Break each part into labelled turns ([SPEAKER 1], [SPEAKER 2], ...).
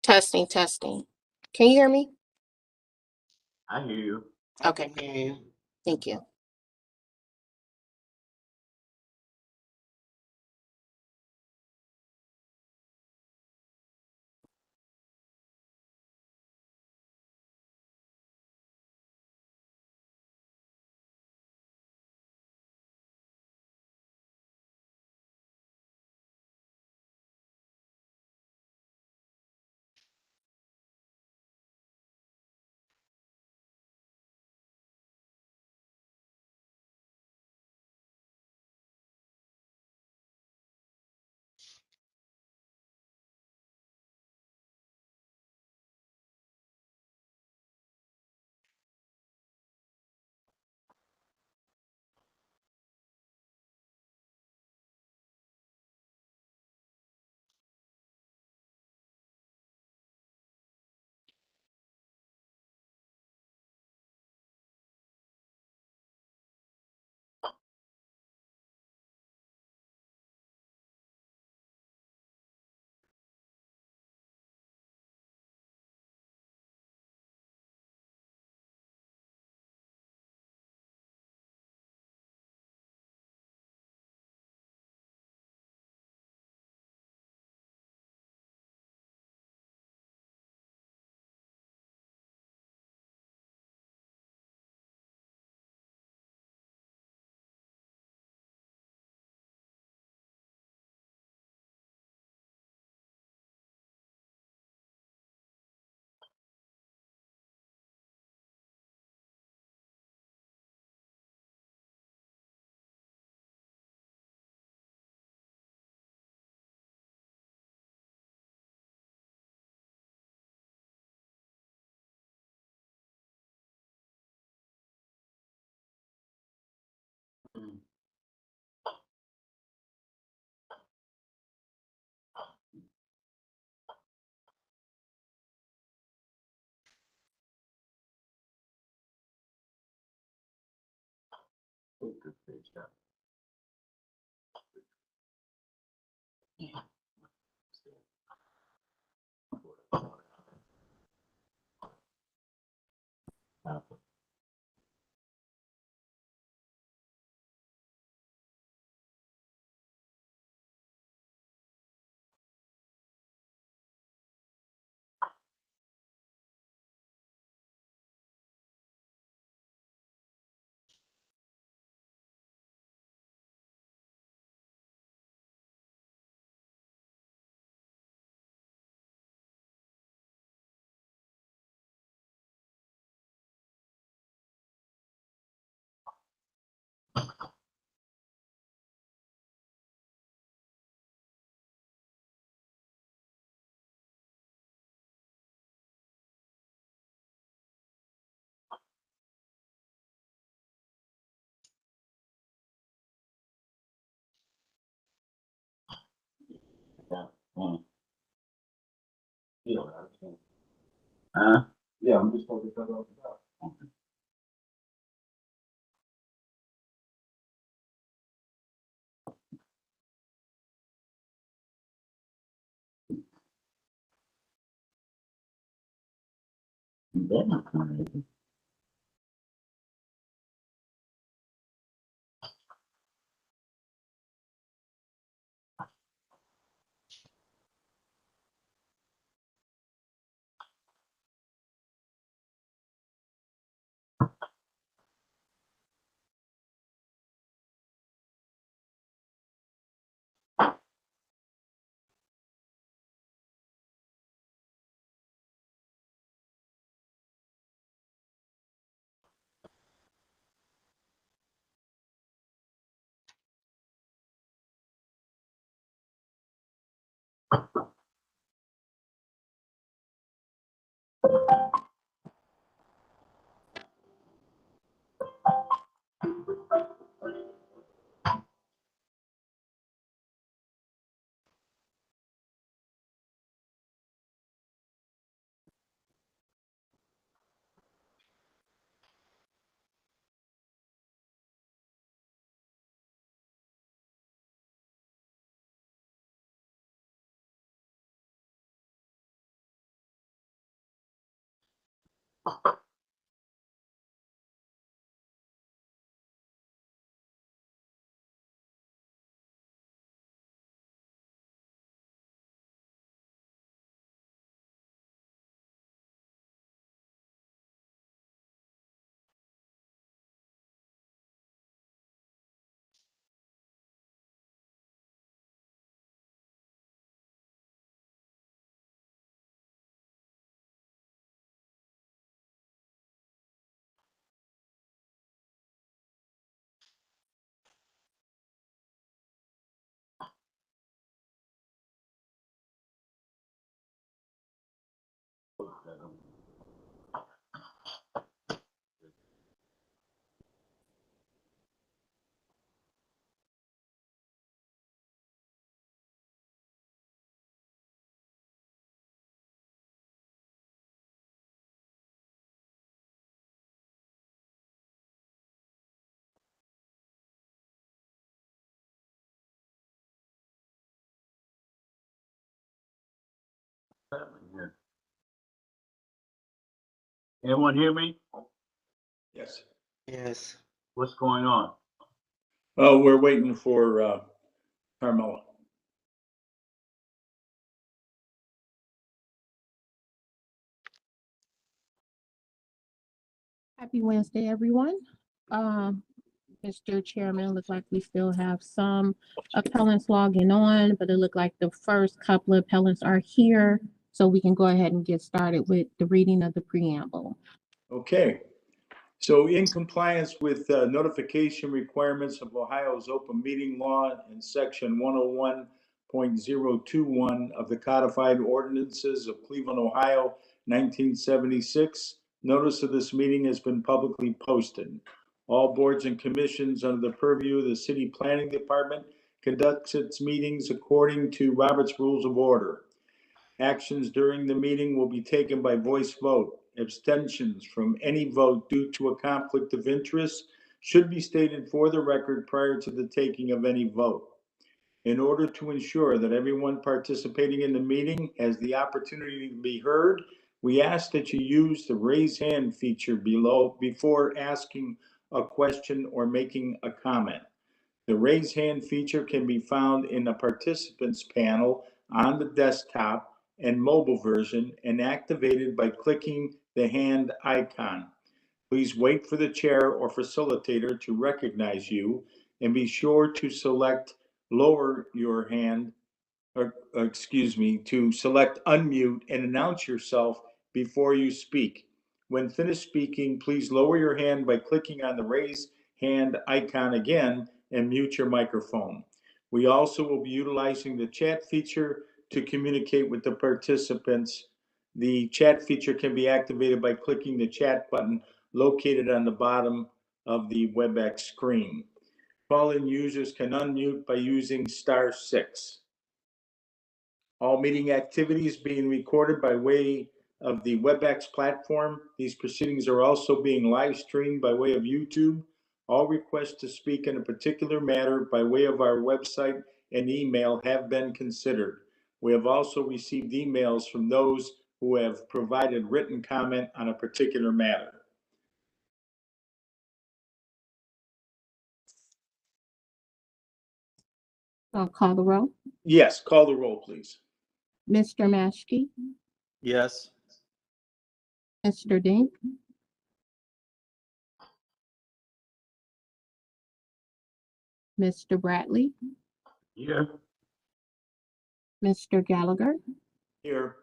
[SPEAKER 1] Testing, testing. Can you hear me?
[SPEAKER 2] I hear you.
[SPEAKER 1] Okay, thank you.
[SPEAKER 2] Huh? Yeah, I'm just talking about. Anyone hear me?
[SPEAKER 3] Yes.
[SPEAKER 1] Yes.
[SPEAKER 2] What's going on?
[SPEAKER 3] Oh, we're waiting for Carmella.
[SPEAKER 4] Happy Wednesday, everyone. Mr. Chairman, looks like we still have some appellants logging on, but it looked like the first couple of appellants are here. So we can go ahead and get started with the reading of the preamble.
[SPEAKER 3] Okay. So in compliance with notification requirements of Ohio's open meeting law and section 101.021 of the codified ordinances of Cleveland, Ohio, 1976, notice of this meeting has been publicly posted. All boards and commissions under the purview of the City Planning Department conducts its meetings according to Robert's Rules of Order. Actions during the meeting will be taken by voice vote. Abstentions from any vote due to a conflict of interest should be stated for the record prior to the taking of any vote. In order to ensure that everyone participating in the meeting has the opportunity to be heard, we ask that you use the raise hand feature below before asking a question or making a comment. The raise hand feature can be found in the participants panel on the desktop and mobile version and activated by clicking the hand icon. Please wait for the chair or facilitator to recognize you and be sure to select lower your hand, to select unmute and announce yourself before you speak. When finished speaking, please lower your hand by clicking on the raise hand icon again and mute your microphone. We also will be utilizing the chat feature to communicate with the participants. The chat feature can be activated by clicking the chat button located on the bottom of the WebEx screen. Call-in users can unmute by using *6. All meeting activities being recorded by way of the WebEx platform. These proceedings are also being live streamed by way of YouTube. All requests to speak in a particular matter by way of our website and email have been considered. We have also received emails from those who have provided written comment on a particular matter.
[SPEAKER 4] I'll call the roll.
[SPEAKER 3] Yes, call the roll, please.
[SPEAKER 4] Mr. Maschke,
[SPEAKER 2] Yes.
[SPEAKER 4] Mr. Dink, Mr. Bradley,
[SPEAKER 2] Here.
[SPEAKER 4] Mr. Gallagher,
[SPEAKER 3] Here.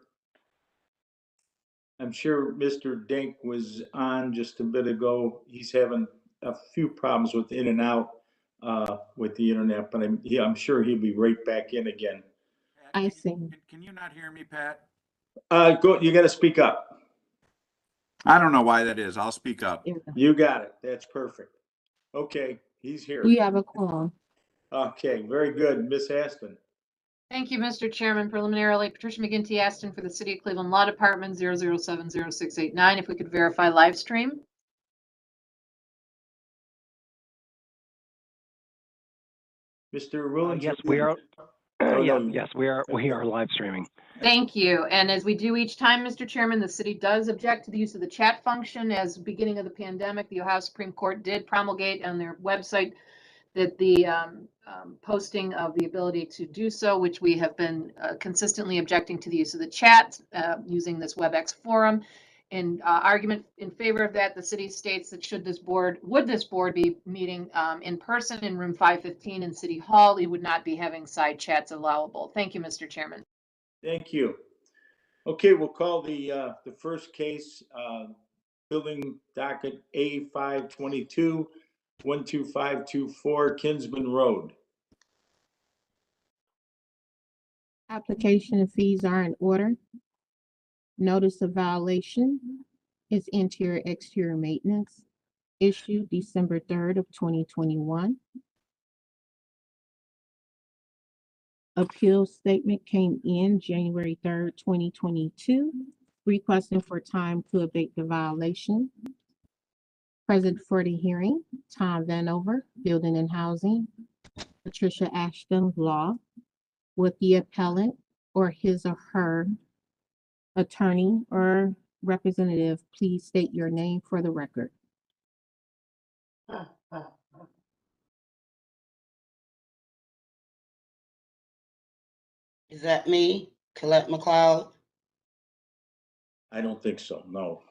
[SPEAKER 3] I'm sure Mr. Dink was on just a bit ago. He's having a few problems with in and out with the internet, but I'm sure he'll be right back in again.
[SPEAKER 4] I see.
[SPEAKER 5] Can you not hear me, Pat?
[SPEAKER 3] You got to speak up.
[SPEAKER 5] I don't know why that is. I'll speak up.
[SPEAKER 4] There we go.
[SPEAKER 3] You got it. That's perfect. Okay, he's here.
[SPEAKER 4] We have a call.
[SPEAKER 3] Okay, very good. Miss Aston.
[SPEAKER 6] Thank you, Mr. Chairman. Preliminarily, Patricia McGinty Aston for the City of Cleveland Law Department, 0070689. If we could verify live stream.
[SPEAKER 3] Mr. Williams.
[SPEAKER 7] Yes, we are.
[SPEAKER 3] no,
[SPEAKER 7] Yes, we are live streaming.
[SPEAKER 6] Thank you. And as we do each time, Mr. Chairman, the city does object to the use of the chat function. As beginning of the pandemic, the Ohio Supreme Court did promulgate on their website that the posting of the ability to do so, which we have been consistently objecting to the use of the chat using this WebEx forum. In argument in favor of that, the city states that would this board be meeting in person in room 515 in City Hall, it would not be having side chats allowable. Thank you, Mr. Chairman.
[SPEAKER 3] Thank you. Okay, we'll call the first case, building docket A522, 12524 Kinsman Road.
[SPEAKER 4] Application and fees are in order. Notice of violation is interior exterior maintenance issued December 3rd of 2021. Appeal statement came in January 3rd, 2022, requesting for time to abate the violation. Present for the hearing, Tom Vanover, Building and Housing, Patricia Ashton, Law, with the appellant or his or her attorney or representative, please state your name for the record.
[SPEAKER 8] Is that me, Colette McLeod?
[SPEAKER 3] I don't think so, no.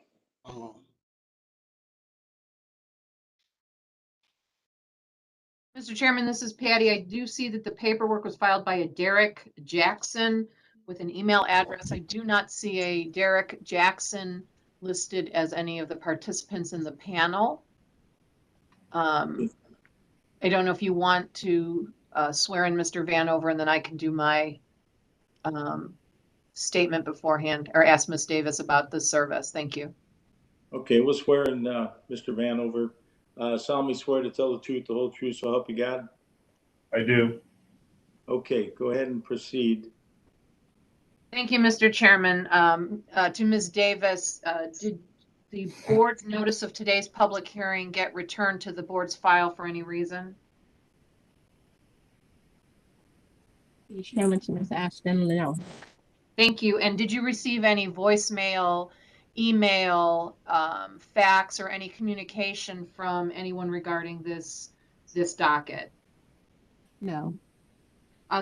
[SPEAKER 6] Mr. Chairman, this is Patty. I do see that the paperwork was filed by a Derek Jackson with an email address. I do not see a Derek Jackson listed as any of the participants in the panel. I don't know if you want to swear in Mr. Vanover, and then I can do my statement beforehand, or ask Ms. Davis about the service. Thank you.
[SPEAKER 3] Okay, we'll swear in Mr. Vanover. Solemnly swear to tell the truth, the whole truth, so help you God.
[SPEAKER 2] I do.
[SPEAKER 3] Okay, go ahead and proceed.
[SPEAKER 6] Thank you, Mr. Chairman. To Ms. Davis, did the board's notice of today's public hearing get returned to the board's file for any reason?
[SPEAKER 4] Chairman, to Ms. Ashton, no.
[SPEAKER 6] Thank you. And did you receive any voicemail, email, fax, or any communication from anyone regarding this docket?
[SPEAKER 4] No.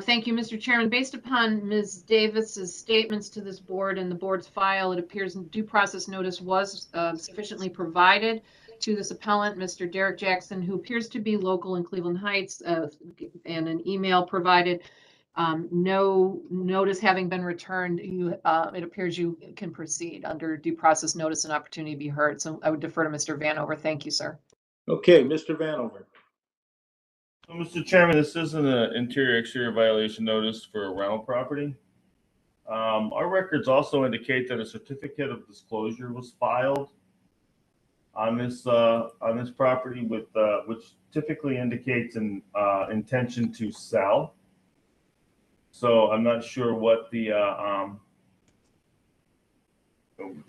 [SPEAKER 6] Thank you, Mr. Chairman. Based upon Ms. Davis's statements to this board and the board's file, it appears due process notice was sufficiently provided to this appellant, Mr. Derek Jackson, who appears to be local in Cleveland Heights, and an email provided. No notice having been returned, it appears you can proceed under due process notice and opportunity to be heard. So I would defer to Mr. Vanover. Thank you, sir.
[SPEAKER 3] Okay, Mr. Vanover.
[SPEAKER 2] So, Mr. Chairman, this isn't an interior exterior violation notice for a rental property. Our records also indicate that a certificate of disclosure was filed on this property with which typically indicates an intention to sell. So I'm not sure what the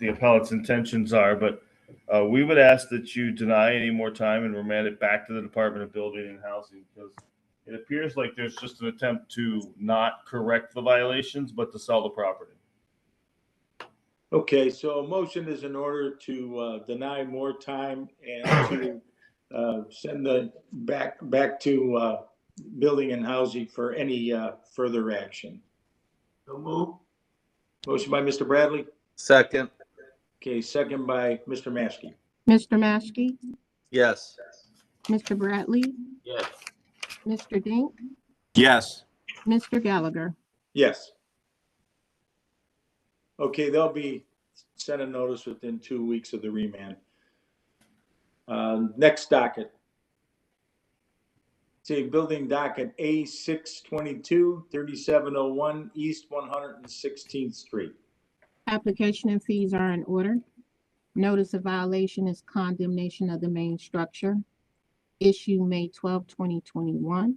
[SPEAKER 2] appellant's intentions are, but we would ask that you deny any more time and remand it back to the Department of Building and Housing, because it appears like there's just an attempt to not correct the violations, but to sell the property.
[SPEAKER 3] Okay, so a motion is in order to deny more time and to send the back to Building and Housing for any further action.
[SPEAKER 2] So move.
[SPEAKER 3] Motion by Mr. Bradley.
[SPEAKER 9] Second,
[SPEAKER 3] Okay, second by Mr. Maskey.
[SPEAKER 4] Mr. Maskey,
[SPEAKER 9] yes.
[SPEAKER 4] Mr. Bradley,
[SPEAKER 2] Yes.
[SPEAKER 4] Mr. Dink,
[SPEAKER 5] Yes.
[SPEAKER 4] Mr. Gallagher.
[SPEAKER 3] Yes. Okay, they'll be sent a notice within 2 weeks of the remand. Next docket. Say building docket A622, 3701 East 116th Street.
[SPEAKER 4] Application and fees are in order. Notice of violation is condemnation of the main structure. Issue May 12, 2021.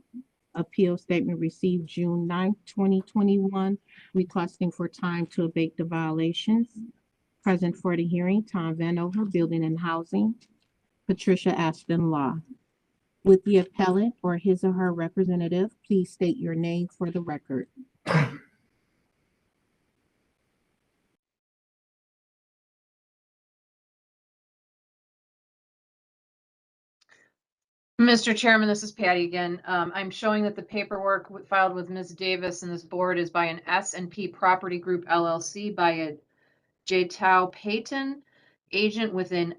[SPEAKER 4] Appeal statement received June 9, 2021, requesting for time to abate the violations. Present for the hearing, Tom Vanover, Building and Housing, Patricia Ashton, Law. Would the appellant or his or her representative please state your name for the record?
[SPEAKER 6] Mr. Chairman, this is Patty again. I'm showing that the paperwork filed with Ms. Davis and this board is by an S&P Property Group LLC by a J. Tao Payton, agent within,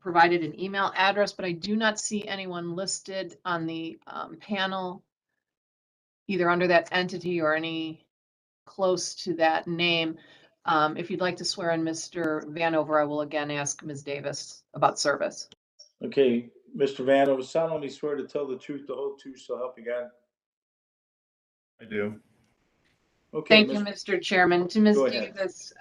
[SPEAKER 6] provided an email address, but I do not see anyone listed on the panel, either under that entity or any close to that name. If you'd like to swear in Mr. Vanover, I will again ask Ms. Davis about service.
[SPEAKER 3] Okay, Mr. Vanover, solemnly swear to tell the truth, the whole truth, so help you God.
[SPEAKER 2] I do.
[SPEAKER 3] Okay,
[SPEAKER 6] Thank you, Mr. Chairman. To Ms.
[SPEAKER 3] Go ahead.
[SPEAKER 6] Davis,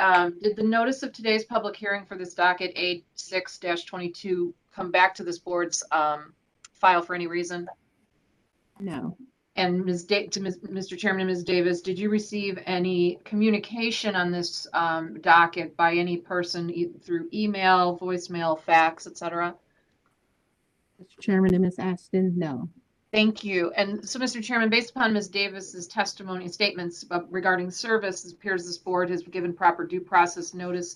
[SPEAKER 6] did the notice of today's public hearing for this docket 86-22 come back to this board's file for any reason?
[SPEAKER 4] No.
[SPEAKER 6] And Mr. Chairman and Ms. Davis, did you receive any communication on this docket by any person through email, voicemail, fax, et cetera?
[SPEAKER 4] Mr. Chairman and Ms. Aston, no.
[SPEAKER 6] Thank you. And so, Mr. Chairman, based upon Ms. Davis's testimony statements regarding service, it appears this board has given proper due process notice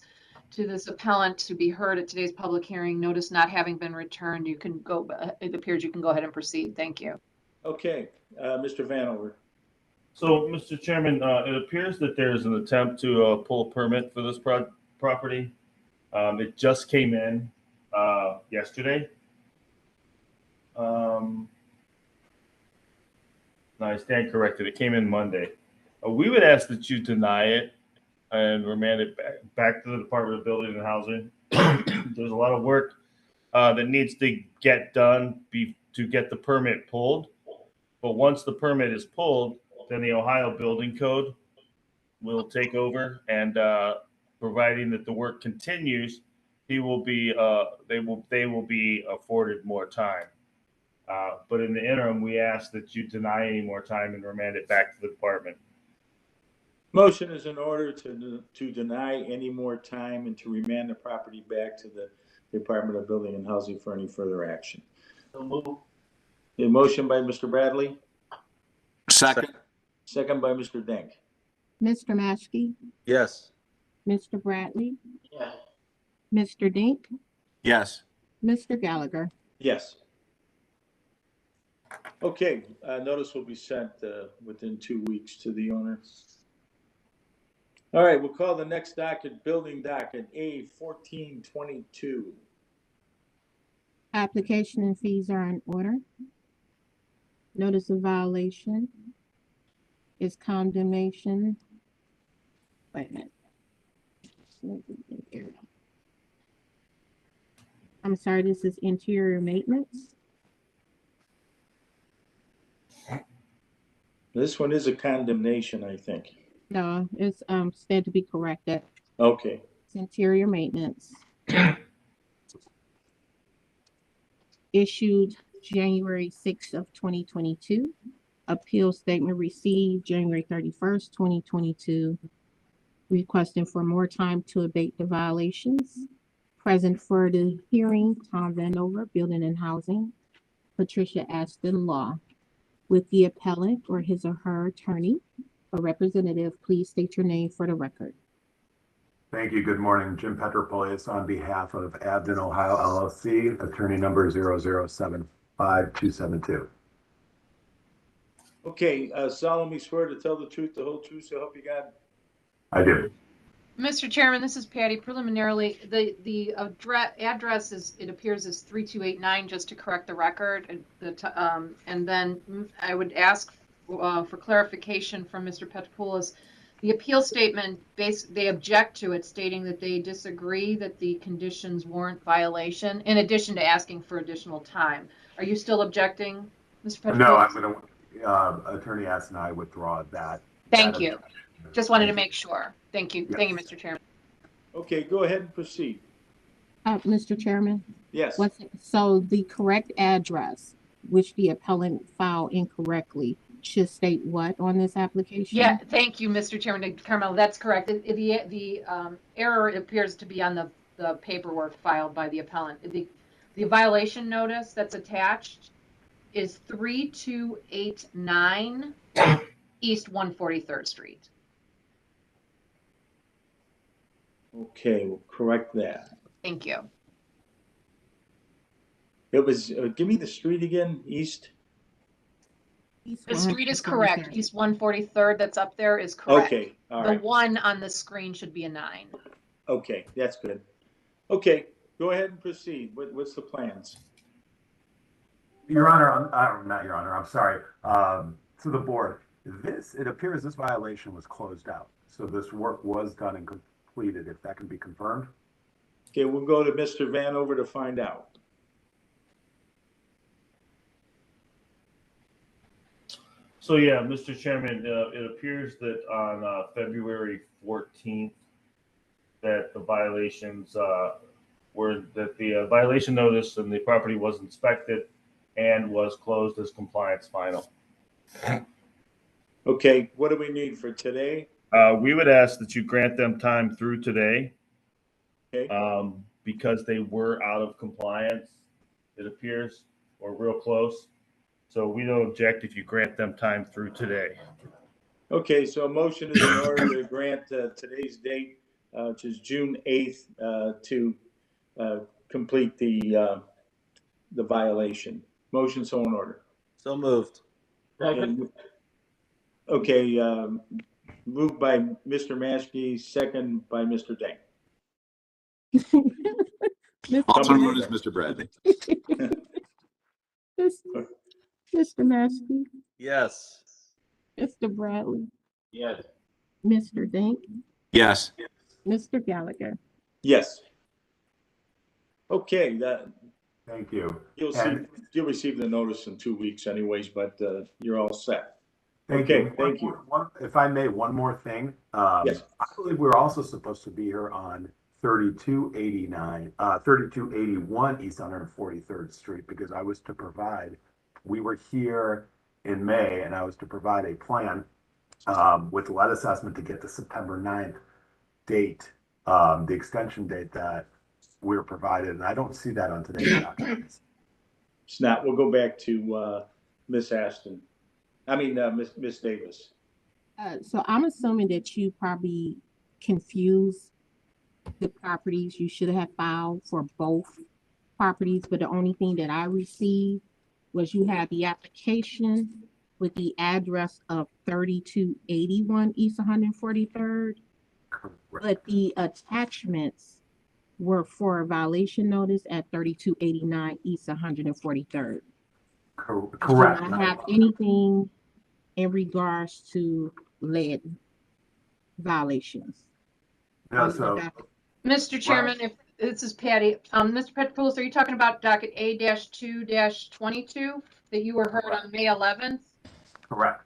[SPEAKER 6] to this appellant to be heard at today's public hearing. Notice not having been returned, you can go, it appears you can go ahead and proceed. Thank you.
[SPEAKER 3] Okay, Mr. Vanover.
[SPEAKER 2] So, Mr. Chairman, it appears that there's an attempt to pull a permit for this property. It just came in yesterday. No, I stand corrected. It came in Monday. We would ask that you deny it and remand it back to the Department of Building and Housing. There's a lot of work that needs to get done to get the permit pulled. But once the permit is pulled, then the Ohio Building Code will take over, and providing that the work continues, they will be afforded more time. But in the interim, we ask that you deny any more time and remand it back to the department.
[SPEAKER 3] Motion is in order to deny any more time and to remand the property back to the Department of Building and Housing for any further action. A motion by Mr. Bradley,
[SPEAKER 5] Second.
[SPEAKER 3] second by Mr. Denk.
[SPEAKER 4] Mr. Maschke,
[SPEAKER 9] Yes.
[SPEAKER 4] Mr. Bradley,
[SPEAKER 8] Yeah.
[SPEAKER 4] Mr. Dink,
[SPEAKER 5] Yes.
[SPEAKER 4] Mr. Gallagher.
[SPEAKER 3] Yes. Okay, notice will be sent within 2 weeks to the owner. All right, we'll call the next docket building docket A1422.
[SPEAKER 4] Application and fees are in order. Notice of violation is condemnation. Wait a minute. I'm sorry, this is interior maintenance.
[SPEAKER 3] This one is a condemnation, I think.
[SPEAKER 4] No, it's stand to be corrected.
[SPEAKER 3] Okay,
[SPEAKER 4] It's interior maintenance. Issued January 6th of 2022. Appeal statement received January 31st, 2022. Requesting for more time to abate the violations. Present for the hearing, Tom Vanover, Building and Housing. Patricia Aston, Law. With the appellant or his or her attorney or representative, please state your name for the record.
[SPEAKER 10] Thank you. Good morning. Jim Petropolis on behalf of Abden, Ohio LLC, attorney number 0075272.
[SPEAKER 3] okay, solemnly swear to tell the truth, the whole truth, so help you God.
[SPEAKER 10] I do.
[SPEAKER 6] Mr. Chairman, this is Patty. Preliminarily, the address is, it appears as 3289, just to correct the record. And then I would ask for clarification from Mr. Petropoulos. The appeal statement, they object to it, stating that they disagree that the conditions warrant violation, in addition to asking for additional time. Are you still objecting, Mr. Petropoulos?
[SPEAKER 10] No, I'm going to, Attorney Aston, I withdraw that.
[SPEAKER 6] Thank you. Just wanted to make sure. Thank you.
[SPEAKER 10] Yes.
[SPEAKER 6] Thank you, Mr. Chairman.
[SPEAKER 3] Okay, go ahead and proceed.
[SPEAKER 4] Mr. Chairman,
[SPEAKER 3] Yes,
[SPEAKER 4] so the correct address, which the appellant filed incorrectly, should state what on this application?
[SPEAKER 6] Yeah, thank you, Mr. Chairman. Carmel, that's correct. The error appears to be on the paperwork filed by the appellant. The violation notice that's attached is 3289 East 143rd Street.
[SPEAKER 3] Okay, we'll correct that.
[SPEAKER 6] Thank you.
[SPEAKER 3] It was, give me the street again, East?
[SPEAKER 6] The street is
[SPEAKER 4] 143rd.
[SPEAKER 6] correct. East 143rd that's up there is correct.
[SPEAKER 3] Okay, all
[SPEAKER 6] The
[SPEAKER 3] right.
[SPEAKER 6] one on the screen should be a 9.
[SPEAKER 3] Okay, that's good. Okay, go ahead and proceed. What's the plans?
[SPEAKER 10] Your Honor, not Your Honor, I'm sorry. To the board, it appears this violation was closed out. So this work was done and completed, if that can be confirmed.
[SPEAKER 3] Okay, we'll go to Mr. Vanover to find out.
[SPEAKER 2] So yeah, Mr. Chairman, it appears that on February 14th, that the violations the violation notice and the property was inspected and was closed as compliance final.
[SPEAKER 3] Okay, what do we need for today?
[SPEAKER 2] We would ask that you grant them time through today,
[SPEAKER 3] Okay,
[SPEAKER 2] because they were out of compliance, it appears, or real close. So we don't object if you grant them time through today.
[SPEAKER 3] okay, so a motion is in order to grant today's date, which is June 8th, to complete the violation. Motion so in order.
[SPEAKER 5] So moved.
[SPEAKER 3] Okay, moved by Mr. Maskey, second by Mr. Dank.
[SPEAKER 5] Also known as Mr. Bradley.
[SPEAKER 4] Mr. Maskey,
[SPEAKER 5] Yes.
[SPEAKER 4] Mr. Bradley,
[SPEAKER 3] Yes.
[SPEAKER 4] Mr. Dink,
[SPEAKER 5] Yes.
[SPEAKER 4] Mr. Gallagher.
[SPEAKER 3] Yes. Okay,
[SPEAKER 10] Thank you.
[SPEAKER 3] you'll receive the notice in 2 weeks anyways, but you're all set.
[SPEAKER 10] Thank
[SPEAKER 3] Okay,
[SPEAKER 10] you.
[SPEAKER 3] thank you.
[SPEAKER 10] If I may, one more thing.
[SPEAKER 3] Yes.
[SPEAKER 10] I believe we're also supposed to be here on 3281 East 143rd Street because we were here in May and I was to provide a plan with lead assessment to get the September 9th date, the extension date that we were provided. And I don't see that on today's documents.
[SPEAKER 3] It's not, we'll go back to Miss Aston. Miss Davis.
[SPEAKER 4] So I'm assuming that you probably confused the properties. You should have filed for both properties, but the only thing that I received was you had the application with the address of 3281 East 143rd, but the attachments were for a violation notice at 3289 East 143rd.
[SPEAKER 10] Correct.
[SPEAKER 4] Do I have anything in regards to lead violations?
[SPEAKER 10] No, so
[SPEAKER 6] Mr. Chairman, if this is Patty, Mr. Petropoulos, are you talking about docket A-2-22 that you were heard on May 11th?
[SPEAKER 10] correct.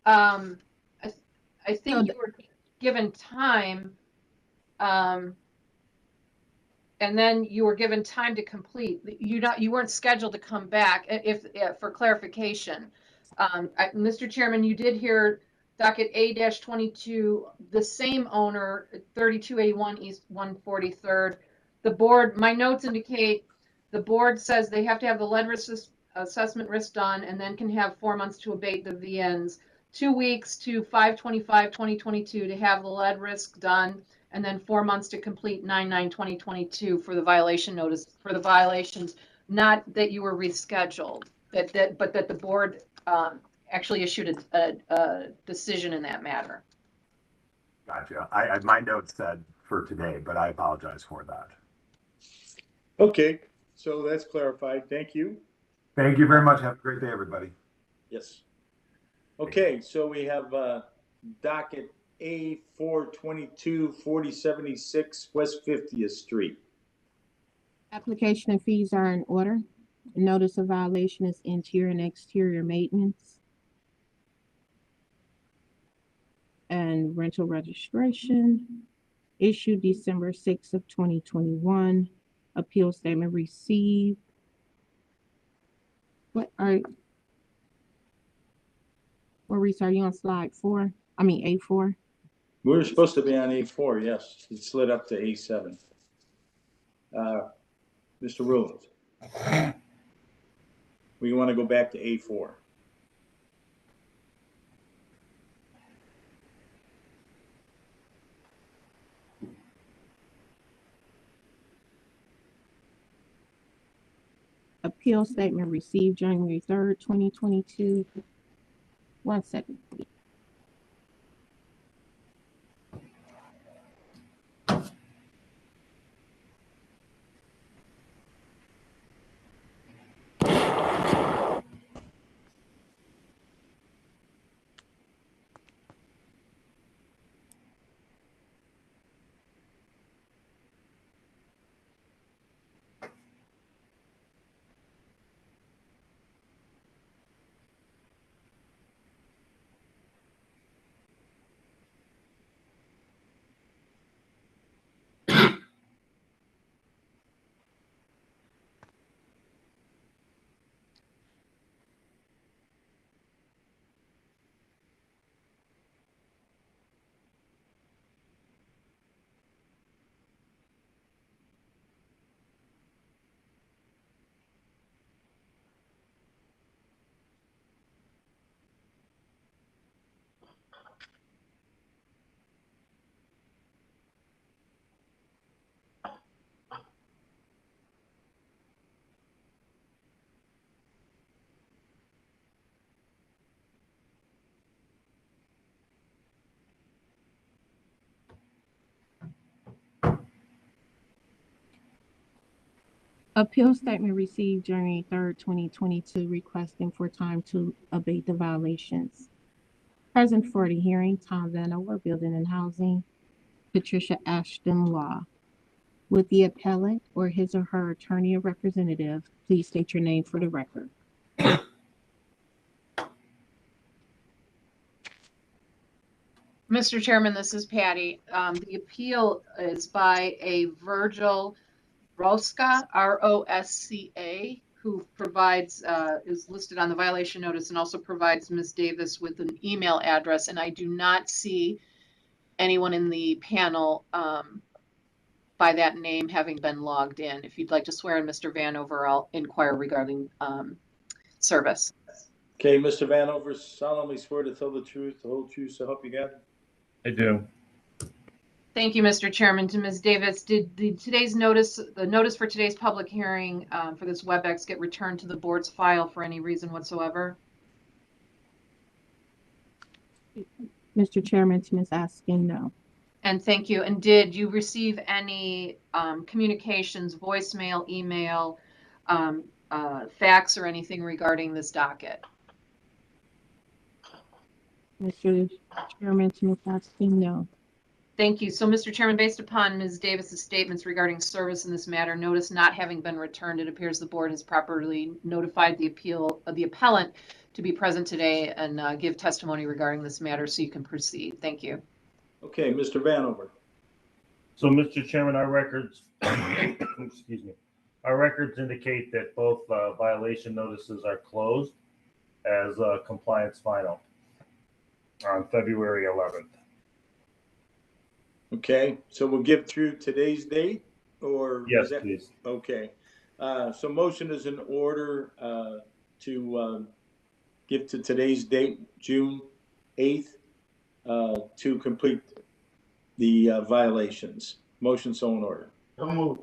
[SPEAKER 6] I think you were given time, and then you were given time to complete. You weren't scheduled to come back. If for clarification, Mr. Chairman, you did hear docket A-22, the same owner, 3281 East 143rd. The board, my notes indicate the board says they have to have the lead risk assessment risk done and then can have 4 months to abate the VNs, 2 weeks to 5/25/2022 to have the lead risk done, and then 4 months to complete 9/9/2022 for the violation notice for the violations, not that you were rescheduled, but that the board actually issued a decision in that matter.
[SPEAKER 10] Gotcha. My notes said for today, but I apologize for that.
[SPEAKER 3] Okay, so that's clarified. Thank you.
[SPEAKER 10] Thank you very much. Have a great day, everybody.
[SPEAKER 3] Yes. Okay, so we have docket A-422 4076 West 50th Street.
[SPEAKER 4] Application and fees are in order. Notice of violation is interior and exterior maintenance. And rental registration issued December 6th of 2021. Appeal statement received. Maurice, are you on slide 4? I mean A4?
[SPEAKER 3] We were supposed to be on A4, yes. It slid up to A7. Mr. Rowland. We want to go back to A4.
[SPEAKER 4] Appeal statement received January 3rd, 2022. 1 second, please. Appeal statement received January 3rd, 2022, requesting for time to abate the violations. Present for the hearing, Tom Vanover, Building and Housing, Patricia Ashton Law. Would the appellant or his or her attorney or representative please state your name for the record?
[SPEAKER 6] Mr. Chairman, this is Patty. The appeal is by a Virgil Rosca, R-O-S-C-A, who provides, is listed on the violation notice and also provides Ms. Davis with an email address. And I do not see anyone in the panel by that name having been logged in. If you'd like to swear in Mr. Vanover, I'll inquire regarding service.
[SPEAKER 3] Okay, Mr. Vanover, solemnly swear to tell the truth, the whole truth, so help you God?
[SPEAKER 2] I do.
[SPEAKER 6] Thank you, Mr. Chairman. To Ms. Davis, did today's notice, the notice for today's public hearing for this WebEx get returned to the board's file for any reason whatsoever?
[SPEAKER 4] Mr. Chairman, to Ms. Askin, no.
[SPEAKER 6] And thank you. And did you receive any communications, voicemail, email, fax, or anything regarding this docket?
[SPEAKER 4] Mr. Chairman, to Ms. Askin, no.
[SPEAKER 6] Thank you. So, Mr. Chairman, based upon Ms. Davis's statements regarding service in this matter, notice not having been returned, it appears the board has properly notified the appellant to be present today and give testimony regarding this matter, so you can proceed. Thank you.
[SPEAKER 3] Okay, Mr. Vanover.
[SPEAKER 2] So, Mr. Chairman, our records, excuse me, our records indicate that both violation notices are closed as compliance final on February 11th.
[SPEAKER 3] Okay, so we'll give through today's date, or?
[SPEAKER 2] Yes,
[SPEAKER 3] is that-
[SPEAKER 2] please.
[SPEAKER 3] Okay, so motion is in order to give to today's date, June 8th, to complete the violations. Motion so in order.
[SPEAKER 2] So moved.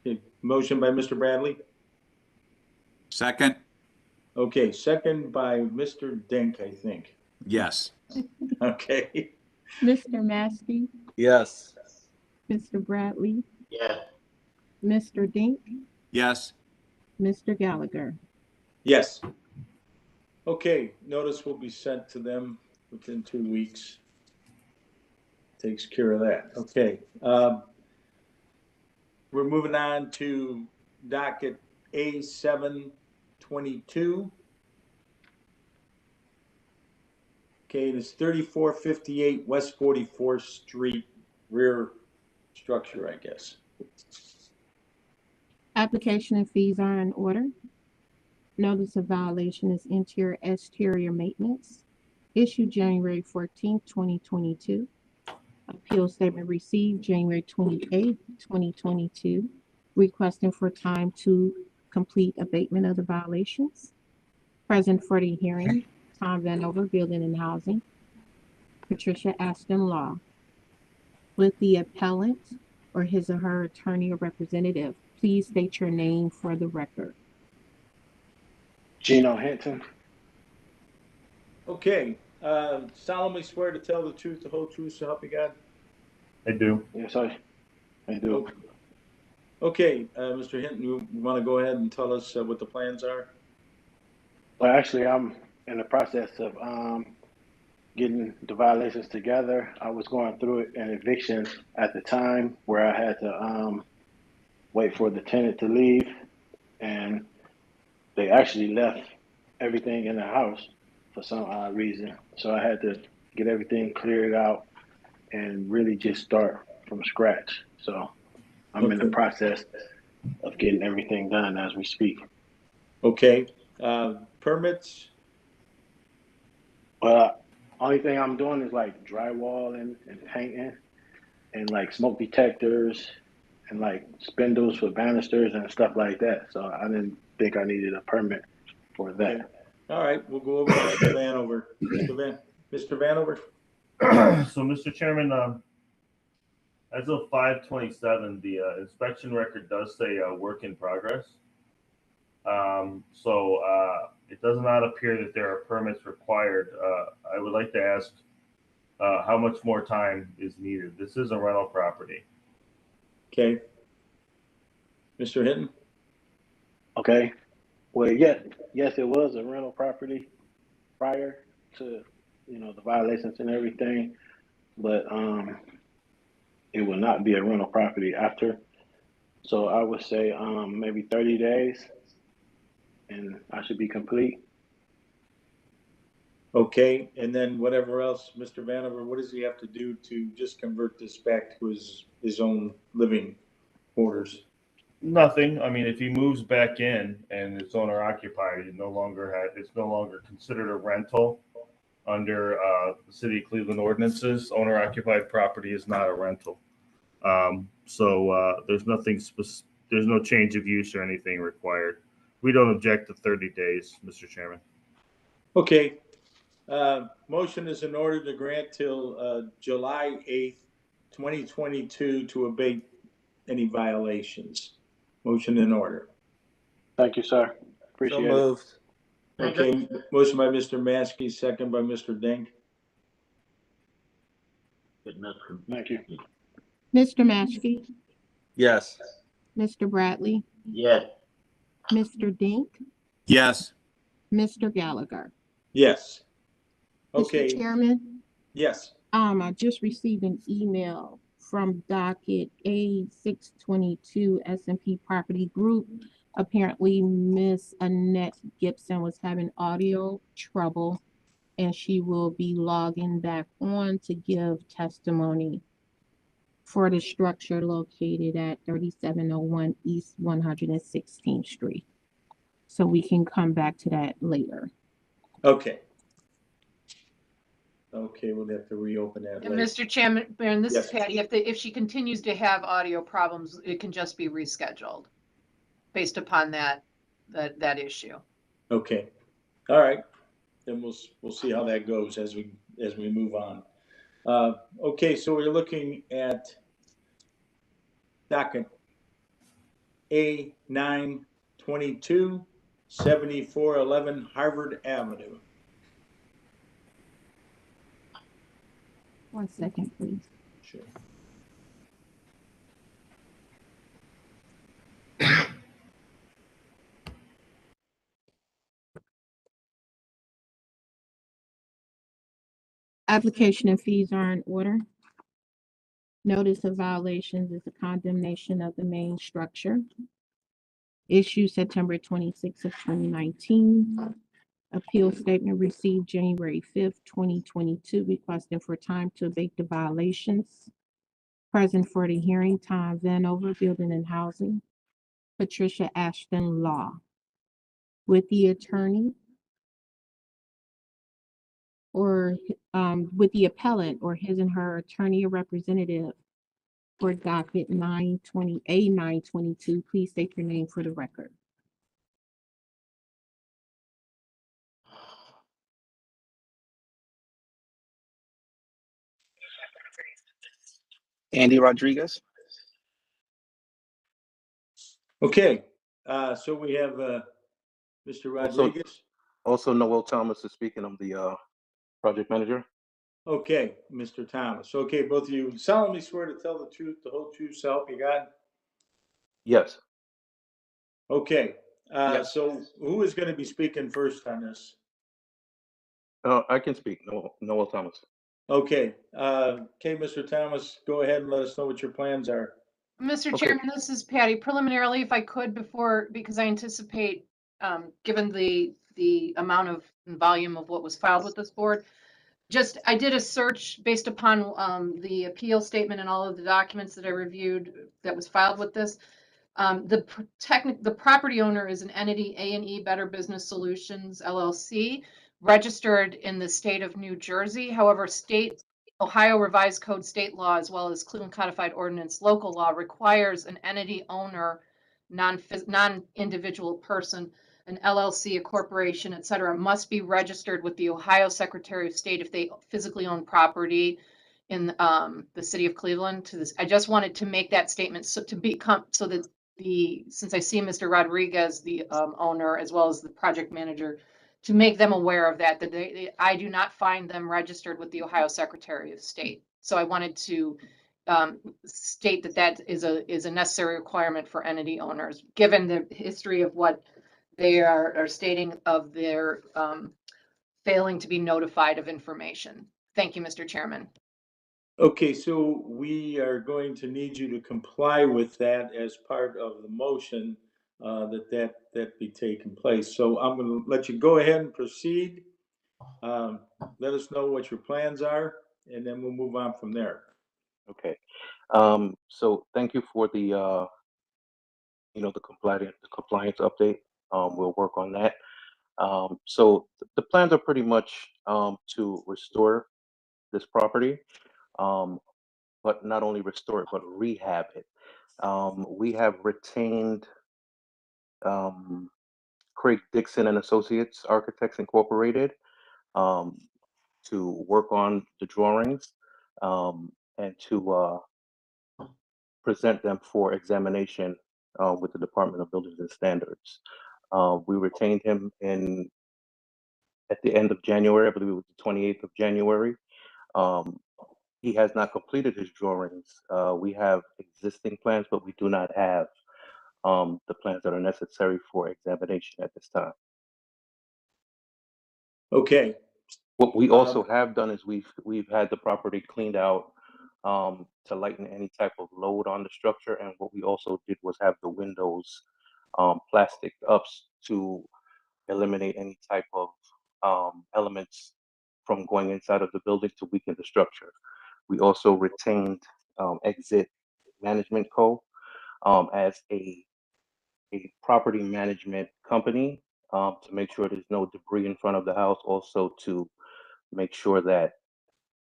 [SPEAKER 3] Okay, motion by Mr. Bradley.
[SPEAKER 5] Second.
[SPEAKER 3] Okay, second by Mr. Dink, I think.
[SPEAKER 5] Yes.
[SPEAKER 3] Okay.
[SPEAKER 4] Mr. Maskey,
[SPEAKER 5] Yes.
[SPEAKER 4] Mr. Bradley,
[SPEAKER 8] Yeah.
[SPEAKER 4] Mr. Dink,
[SPEAKER 5] Yes.
[SPEAKER 4] Mr. Gallagher.
[SPEAKER 3] Yes. Okay, notice will be sent to them within 2 weeks. Takes care of that. Okay. We're moving on to docket A722. Okay, it is 3458 West 44th Street, rear structure, I guess.
[SPEAKER 4] Application and fees are in order. Notice of violation is interior exterior maintenance, issued January 14th, 2022. Appeal statement received January 28th, 2022, requesting for time to complete abatement of the violations. Present for the hearing, Tom Vanover, Building and Housing. Patricia Ashton, Law. With the appellant or his or her attorney or representative, please state your name for the record.
[SPEAKER 9] Gino Hinton.
[SPEAKER 3] Okay, solemnly swear to tell the truth, the whole truth, so help you God?
[SPEAKER 2] I do.
[SPEAKER 9] Yes, I do.
[SPEAKER 3] Okay, Mr. Hinton, you want to go ahead and tell us what the plans are?
[SPEAKER 9] Well, actually, I'm in the process of getting the violations together. I was going through an eviction at the time where I had to wait for the tenant to leave, and they actually left everything in the house for some odd reason. So I had to get everything cleared out and really just start from scratch. So I'm in the process of getting everything done as we speak.
[SPEAKER 3] Okay, permits?
[SPEAKER 9] Well, only thing I'm doing is like drywalling and painting and like smoke detectors and like spindles for banisters and stuff like that. So I didn't think I needed a permit for that.
[SPEAKER 3] Okay. All right, we'll go over to Mr. Vanover. Mr. Vanover?
[SPEAKER 2] So, Mr. Chairman, as of 5/27, the inspection record does say work in progress. It does not appear that there are permits required. I would like to ask how much more time is needed. This is a rental property.
[SPEAKER 3] Okay. Mr. Hinton?
[SPEAKER 9] Okay. Well, yes, it was a rental property prior to, the violations and everything, but it will not be a rental property after. So I would say maybe 30 days and I should be complete.
[SPEAKER 3] Okay, and then whatever else, Mr. Vanover, what does he have to do to just convert this back to his own living quarters?
[SPEAKER 2] Nothing. I mean, if he moves back in and it's owner occupied, it's no longer considered a rental under the City of Cleveland ordinances. Owner occupied property is not a rental. There's there's no change of use or anything required. We don't object to 30 days, Mr. Chairman.
[SPEAKER 3] Okay. Motion is in order to grant till July 8th, 2022 to abate any violations. Motion in order.
[SPEAKER 9] Thank you, sir. Appreciate it.
[SPEAKER 5] moved.
[SPEAKER 3] Okay, motion by Mr. Maskey, second by Mr. Dink.
[SPEAKER 9] Thank you.
[SPEAKER 4] Mr. Maskey,
[SPEAKER 5] Yes.
[SPEAKER 4] Mr. Bradley,
[SPEAKER 3] Yes.
[SPEAKER 4] Mr. Dink,
[SPEAKER 5] Yes.
[SPEAKER 4] Mr. Gallagher.
[SPEAKER 3] Yes.
[SPEAKER 4] Mr.
[SPEAKER 3] Okay,
[SPEAKER 4] Chairman,
[SPEAKER 3] yes.
[SPEAKER 4] I just received an email from docket A622 S&P Property Group. Apparently, Miss Annette Gibson was having audio trouble, and she will be logging back on to give testimony for the structure located at 3701 East 116th Street. So we can come back to that later.
[SPEAKER 3] Okay. Okay, we'll have to reopen that
[SPEAKER 6] And
[SPEAKER 3] later.
[SPEAKER 6] Mr. Chairman, this is
[SPEAKER 3] Yes.
[SPEAKER 6] Patty. If she continues to have audio problems, it can just be rescheduled based upon that issue.
[SPEAKER 3] Okay. All right. Then we'll see how that goes as we move on. Okay, so we're looking at docket A922 7411 Harvard Avenue.
[SPEAKER 4] 1 second, please.
[SPEAKER 3] Sure.
[SPEAKER 4] Application and fees are in order. Notice of violations is a condemnation of the main structure. Issued September 26th of 2019. Appeal statement received January 5th, 2022, requesting for time to abate the violations. Present for the hearing, Tom Vanover, Building and Housing. Patricia Ashton, Law. With the attorney or with the appellant or his and her attorney or representative for docket 920 A922, please state your name for the record.
[SPEAKER 5] Andy Rodriguez.
[SPEAKER 3] Okay, so we have Mr.
[SPEAKER 5] Also-
[SPEAKER 3] Rodriguez.
[SPEAKER 5] Also, Noel Thomas is speaking. I'm the project manager.
[SPEAKER 3] Okay, Mr. Thomas. Okay, both of you solemnly swear to tell the truth, the whole truth, so help you God?
[SPEAKER 5] Yes.
[SPEAKER 3] Okay,
[SPEAKER 5] Yes.
[SPEAKER 3] so who is going to be speaking first on this?
[SPEAKER 5] I can speak. Noel Thomas.
[SPEAKER 3] Okay, Mr. Thomas, go ahead and let us know what your plans are.
[SPEAKER 6] Mr.
[SPEAKER 5] Okay.
[SPEAKER 6] Chairman, this is Patty. Preliminarily, if I could, because I anticipate, given the amount of volume of what was filed with this board, I did a search based upon the appeal statement and all of the documents that I reviewed that was filed with this. The property owner is an entity, A&E Better Business Solutions LLC, registered in the state of New Jersey. However, Ohio Revised Code state law, as well as Cleveland Codified Ordinance local law, requires an entity owner, non-individual person, an LLC, a corporation, et cetera, must be registered with the Ohio Secretary of State if they physically own property in the city of Cleveland. I just wanted to make that statement so that since I see Mr. Rodriguez, the owner, as well as the project manager, to make them aware of that I do not find them registered with the Ohio Secretary of State. So I wanted to state that is a necessary requirement for entity owners, given the history of what they are stating of their failing to be notified of information. Thank you, Mr. Chairman.
[SPEAKER 3] Okay, so we are going to need you to comply with that as part of the motion, that be taking place. So I'm going to let you go ahead and proceed. Let us know what your plans are, and then we'll move on from there.
[SPEAKER 5] Okay. So thank you for the the compliance update. We'll work on that. So the plans are pretty much to restore this property, but not only restore it, but rehab it. We have retained Craig Dixon and Associates Architects Incorporated to work on the drawings and to present them for examination with the Department of Buildings and Standards. We retained him at the end of January, I believe it was the 28th of January. He has not completed his drawings. We have existing plans, but we do not have the plans that are necessary for examination at this time.
[SPEAKER 3] Okay.
[SPEAKER 5] What we also have done is we've had the property cleaned out to lighten any type of load on the structure, and what we also did was have the windows plastic ups to eliminate any type of elements from going inside of the building to weaken the structure. We also retained Exit Management Co. As a property management company to make sure there's no debris in front of the house, also to make sure that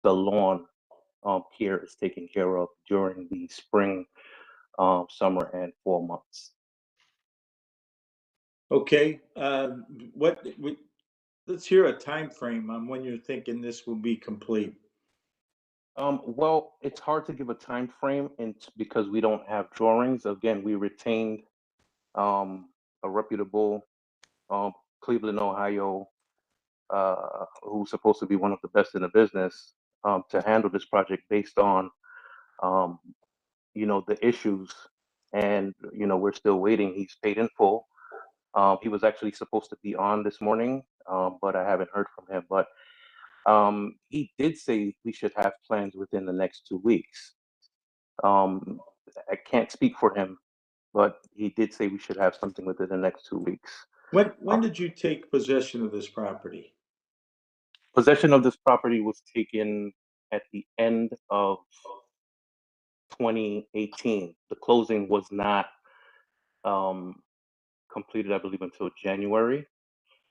[SPEAKER 5] the lawn care is taken care of during the spring, summer, and fall months.
[SPEAKER 3] Okay. Let's hear a time frame on when you're thinking this will be complete.
[SPEAKER 5] Well, it's hard to give a time frame because we don't have drawings. Again, we retained a reputable Cleveland, Ohio, who's supposed to be one of the best in the business to handle this project based on the issues, and we're still waiting. He's paid in full. He was actually supposed to be on this morning, but I haven't heard from him. But he did say we should have plans within the next 2 weeks. I can't speak for him, but he did say we should have something within the next 2 weeks.
[SPEAKER 3] When did you take possession of this property?
[SPEAKER 5] Possession of this property was taken at the end of 2018. The closing was not completed, I believe, until January.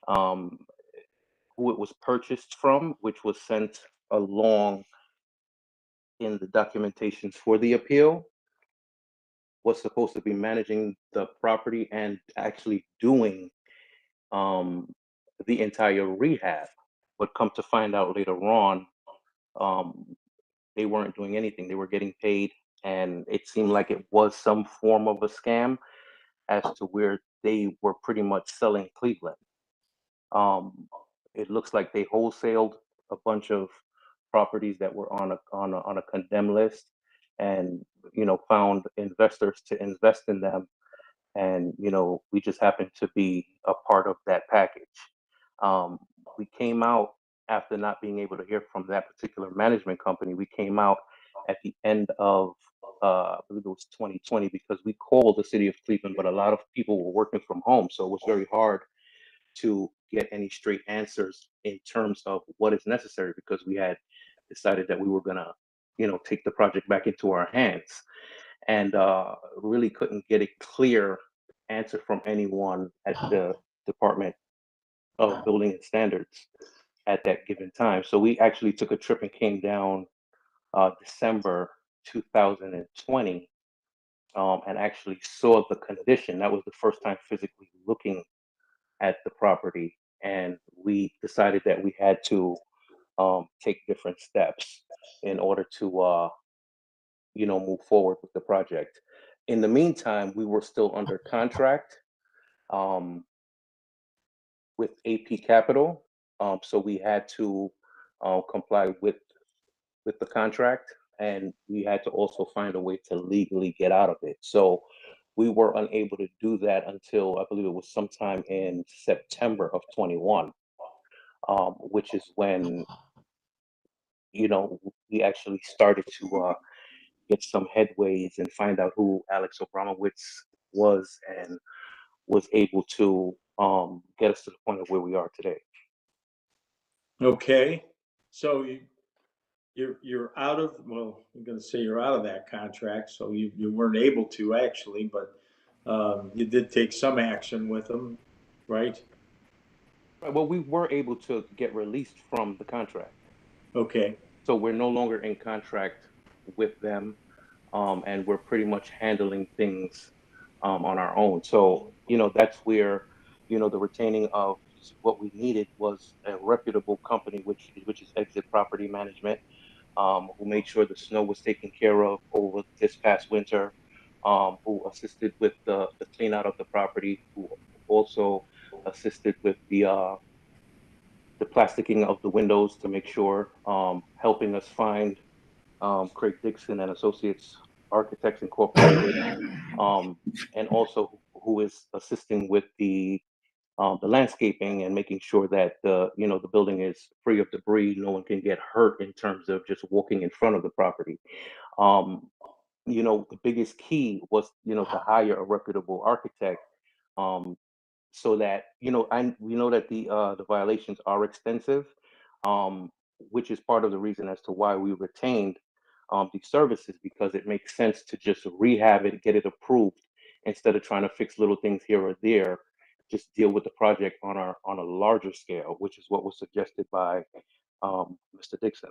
[SPEAKER 5] Who it was purchased from, which was sent along in the documentations for the appeal, was supposed to be managing the property and actually doing the entire rehab. But come to find out later on, they weren't doing anything. They were getting paid, and it seemed like it was some form of a scam as to where they were pretty much selling Cleveland. It looks like they wholesaled a bunch of properties that were on a condemned list, and found investors to invest in them. And we just happened to be a part of that package. We came out after not being able to hear from that particular management company. We came out at the end of I believe it was 2020, because we called the city of Cleveland, but a lot of people were working from home, so it was very hard to get any straight answers in terms of what is necessary, because we had decided that we were gonna take the project back into our hands, and really couldn't get a clear answer from anyone at the Department of Building and Standards at that given time. So we actually took a trip and came down December 2020, and actually saw the condition. That was the first time physically looking at the property, and we decided that we had to take different steps in order to move forward with the project. In the meantime, we were still under contract with AP Capital, so we had to comply with the contract, and we had to also find a way to legally get out of it. So we were unable to do that until I believe it was sometime in September of 21, which is when we actually started to get some headways and find out who Alex Abramowitz was, and was able to get us to the point of where we are today.
[SPEAKER 3] Okay, so you're out of, well, I'm going to say you're out of that contract, so you weren't able to actually, but you did take some action with them, right?
[SPEAKER 5] Well, we were able to get released from the contract.
[SPEAKER 3] Okay,
[SPEAKER 5] So we're no longer in contract with them, and we're pretty much handling things on our own. So, that's where, the retaining of what we needed was a reputable company, which is Exit Property Management, who made sure the snow was taken care of over this past winter, who assisted with the clean out of the property, who also assisted with the plasticking of the windows to make sure, helping us find Craig Dixon and Associates Architects Incorporated, and also who is assisting with the landscaping and making sure that the building is free of debris. No one can get hurt in terms of just walking in front of the property. The biggest key was to hire a reputable architect, so that we know that the violations are extensive, which is part of the reason as to why we retained these services, because it makes sense to just rehab it, get it approved, instead of trying to fix little things here or there. Just deal with the project on a larger scale, which is what was suggested by Mr. Dixon.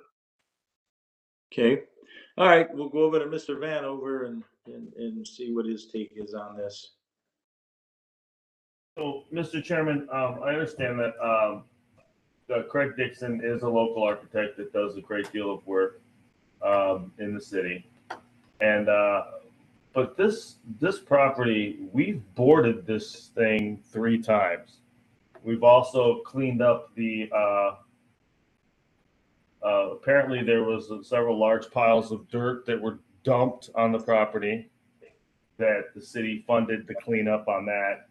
[SPEAKER 3] okay. All right, we'll go over to Mr. Vanover and see what his take is on this.
[SPEAKER 2] So, Mr. Chairman, I understand that Craig Dixon is a local architect that does a great deal of work in the city, and but this property, we've boarded this thing 3 times. We've also cleaned up the. Apparently, there was several large piles of dirt that were dumped on the property that the city funded to clean up on that.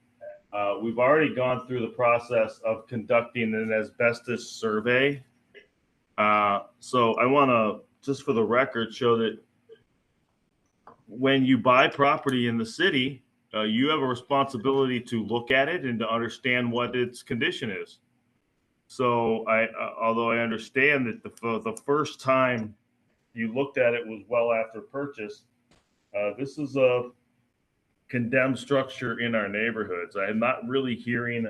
[SPEAKER 2] We've already gone through the process of conducting an asbestos survey. So I want to, just for the record, show that when you buy property in the city, you have a responsibility to look at it and to understand what its condition is. So although I understand that the first time you looked at it was well after purchase, this is a condemned structure in our neighborhoods. I am not really hearing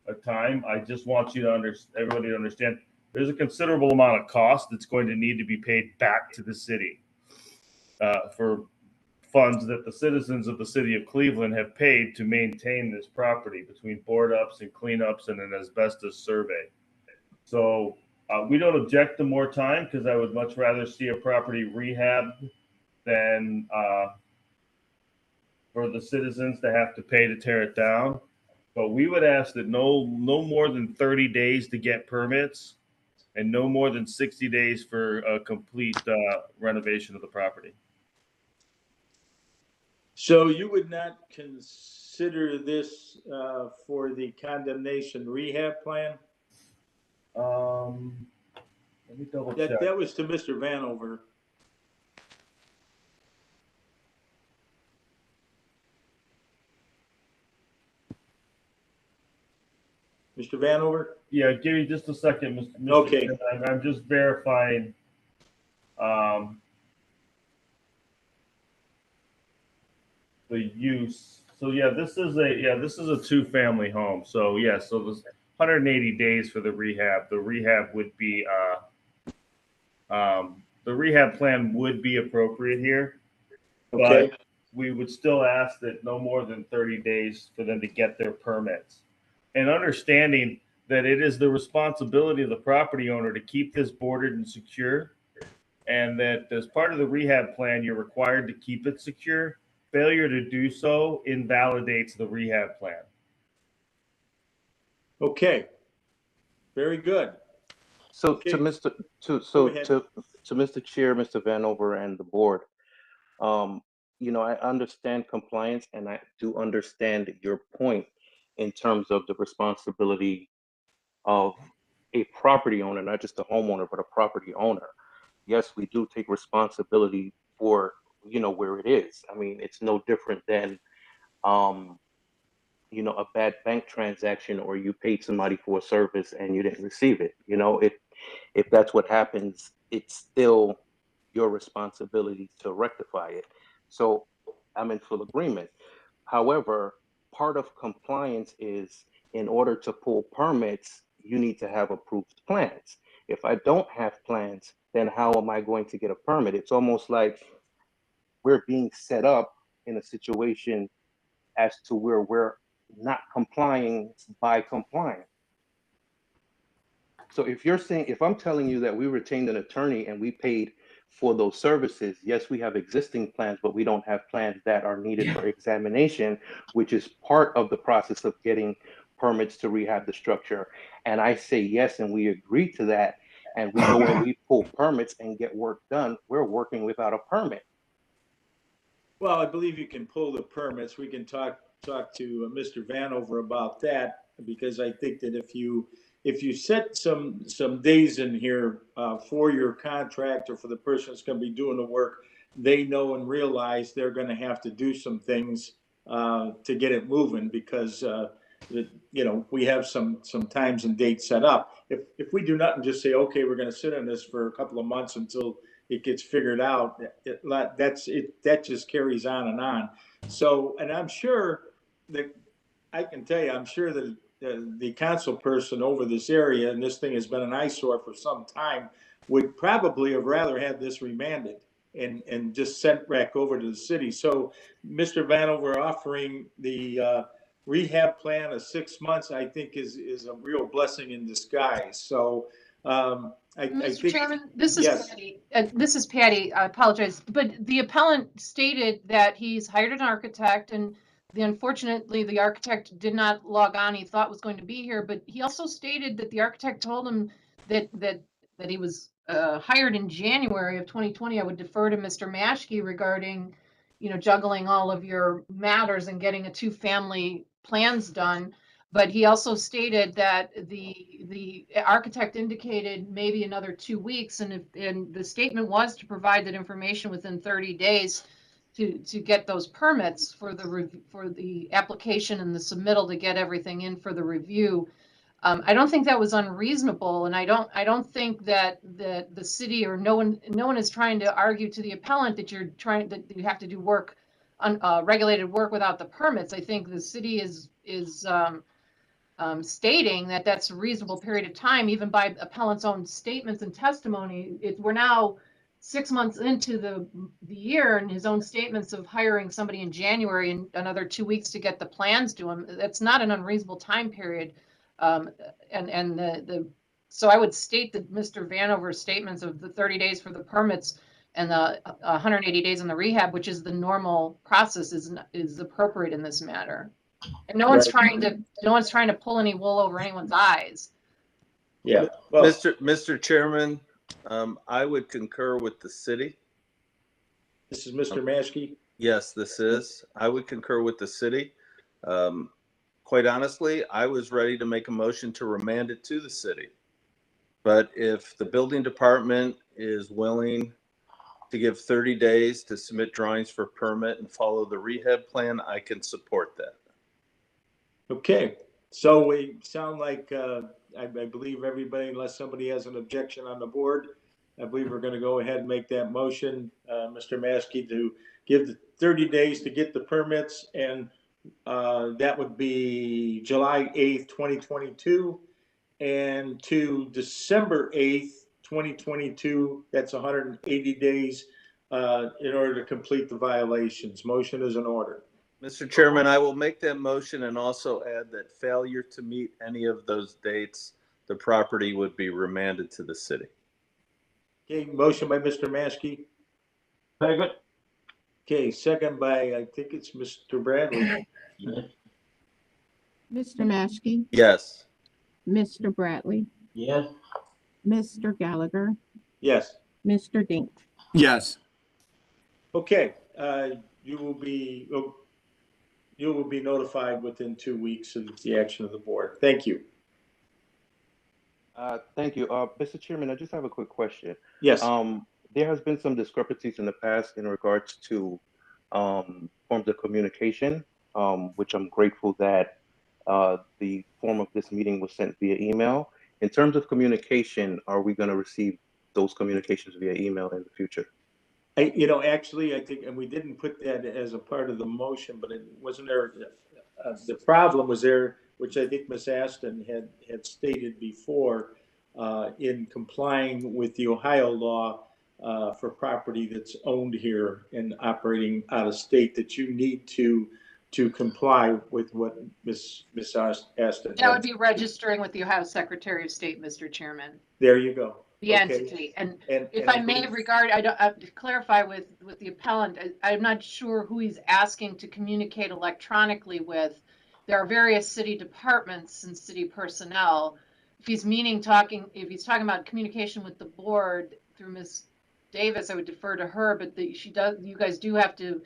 [SPEAKER 2] a time. I just want you to everybody to understand there's a considerable amount of cost that's going to need to be paid back to the city for funds that the citizens of the city of Cleveland have paid to maintain this property, between board ups and cleanups and an asbestos survey. So We don't object to more time because I would much rather see a property rehabbed than for the citizens to have to pay to tear it down. But we would ask that no more than 30 days to get permits and no more than 60 days for a complete renovation of the property.
[SPEAKER 3] So you would not consider this for the condemnation rehab plan?
[SPEAKER 2] Let me double check.
[SPEAKER 3] That was to Mr. Vanover. Mr. Vanover?
[SPEAKER 2] Yeah, give me just a second, Mr.
[SPEAKER 3] Okay.
[SPEAKER 2] Chairman. I'm just verifying. The use. So yeah, this is a 2-family home. So yeah, so there's 180 days for the rehab. The rehab would be the rehab plan would be appropriate here.
[SPEAKER 3] Okay.
[SPEAKER 2] But we would still ask that no more than 30 days for them to get their permits. And understanding that it is the responsibility of the property owner to keep this boarded and secure, and that as part of the rehab plan, you're required to keep it secure. Failure to do so invalidates the rehab plan.
[SPEAKER 3] Okay. Very good.
[SPEAKER 5] So
[SPEAKER 3] Okay.
[SPEAKER 5] to Mr.
[SPEAKER 3] Go ahead.
[SPEAKER 5] To Mr. Chair, Mr. Vanover, and the board, I understand compliance, and I do understand your point in terms of the responsibility of a property owner, not just a homeowner, but a property owner. Yes, we do take responsibility for where it is. I mean, it's no different than a bad bank transaction, or you paid somebody for a service and you didn't receive it. If that's what happens, it's still your responsibility to rectify it. So I'm in full agreement. However, part of compliance is, in order to pull permits, you need to have approved plans. If I don't have plans, then how am I going to get a permit? It's almost like we're being set up in a situation as to where we're not complying by complying. So if I'm telling you that we retained an attorney and we paid for those services, yes, we have existing plans, but we don't have plans that are needed for examination, which is part of the process of getting permits to rehab the structure. And I say yes, and we agree to that, and we go and we pull permits and get work done, we're working without a permit.
[SPEAKER 3] Well, I believe you can pull the permits. We can talk to Mr. Vanover about that, because I think that if you set some days in here for your contractor, for the person that's going to be doing the work, they know and realize they're going to have to do some things to get it moving, because we have some times and dates set up. If we do not and just say, okay, we're going to sit on this for a couple of months until it gets figured out, that just carries on and on. So, and I'm sure that I can tell you, I'm sure that the council person over this area, and this thing has been an eyesore for some time, would probably have rather had this remanded and just sent back over to the city. So Mr. Vanover offering the rehab plan of 6 months, I think is a real blessing in disguise. So I
[SPEAKER 6] Mr.
[SPEAKER 3] think,
[SPEAKER 6] Chairman, this is
[SPEAKER 3] yes.
[SPEAKER 6] Patty. This is Patty. I apologize, but the appellant stated that he's hired an architect, and unfortunately, the architect did not log on. He thought was going to be here, but he also stated that the architect told him that he was hired in January of 2020. I would defer to Mr. Maschke regarding, juggling all of your matters and getting a 2-family plans done. But he also stated that the architect indicated maybe another 2 weeks, and the statement was to provide that information within 30 days to get those permits for the application and the submittal to get everything in for the review. I don't think that was unreasonable, and I don't think that the city or no one is trying to argue to the appellant that that you have to do work on regulated work without the permits. I think the city is stating that that's a reasonable period of time, even by appellant's own statements and testimony. We're now 6 months into the year, and his own statements of hiring somebody in January and another 2 weeks to get the plans to him. That's not an unreasonable time period. And the So I would state that Mr. Vanover's statements of the 30 days for the permits and the 180 days on the rehab, which is the normal process, is appropriate in this matter. And no one's trying to pull any wool over anyone's eyes.
[SPEAKER 3] Yeah. Well,
[SPEAKER 11] Mr. Chairman, I would concur with the city.
[SPEAKER 3] this is Mr. Maskey.
[SPEAKER 11] Yes, this is. I would concur with the city. Quite honestly, I was ready to make a motion to remand it to the city. But if the building department is willing to give 30 days to submit drawings for permit and follow the rehab plan, I can support that.
[SPEAKER 3] Okay, so we sound like, I believe everybody, unless somebody has an objection on the board, I believe we're gonna go ahead and make that motion, Mr. Maskey, to give the 30 days to get the permits, and that would be July 8th, 2022, and to December 8th, 2022, that's 180 days in order to complete the violations. Motion is in order.
[SPEAKER 11] Mr. Chairman, I will make that motion and also add that failure to meet any of those dates, the property would be remanded to the city.
[SPEAKER 3] Okay, motion by Mr. Maskey.
[SPEAKER 9] Second.
[SPEAKER 3] Okay, second by, I think it's Mr. Bradley.
[SPEAKER 4] Mr. Maskey,
[SPEAKER 11] Yes.
[SPEAKER 4] Mr. Bradley,
[SPEAKER 9] Yes.
[SPEAKER 4] Mr. Gallagher,
[SPEAKER 3] Yes.
[SPEAKER 4] Mr. Dink.
[SPEAKER 10] Yes.
[SPEAKER 3] Okay, you will be notified within 2 weeks of the action of the board. Thank you.
[SPEAKER 5] Thank you. Mr. Chairman, I just have a quick question.
[SPEAKER 3] Yes.
[SPEAKER 5] There has been some discrepancies in the past in regards to forms of communication, which I'm grateful that the form of this meeting was sent via email. In terms of communication, are we going to receive those communications via email in the future?
[SPEAKER 3] Actually, I think, and we didn't put that as a part of the motion, but it wasn't there. The problem was there, which I think Ms. Aston had stated before, in complying with the Ohio law for property that's owned here and operating out of state, that you need to comply with what Ms. Aston.
[SPEAKER 6] That would be registering with the Ohio Secretary of State, Mr. Chairman.
[SPEAKER 3] There you go.
[SPEAKER 6] The
[SPEAKER 3] Okay.
[SPEAKER 6] entity. And if I may to clarify with the appellant, I'm not sure who he's asking to communicate electronically with. There are various city departments and city personnel. If he's talking about communication with the board through Ms. Davis, I would defer to her, but you guys do have to,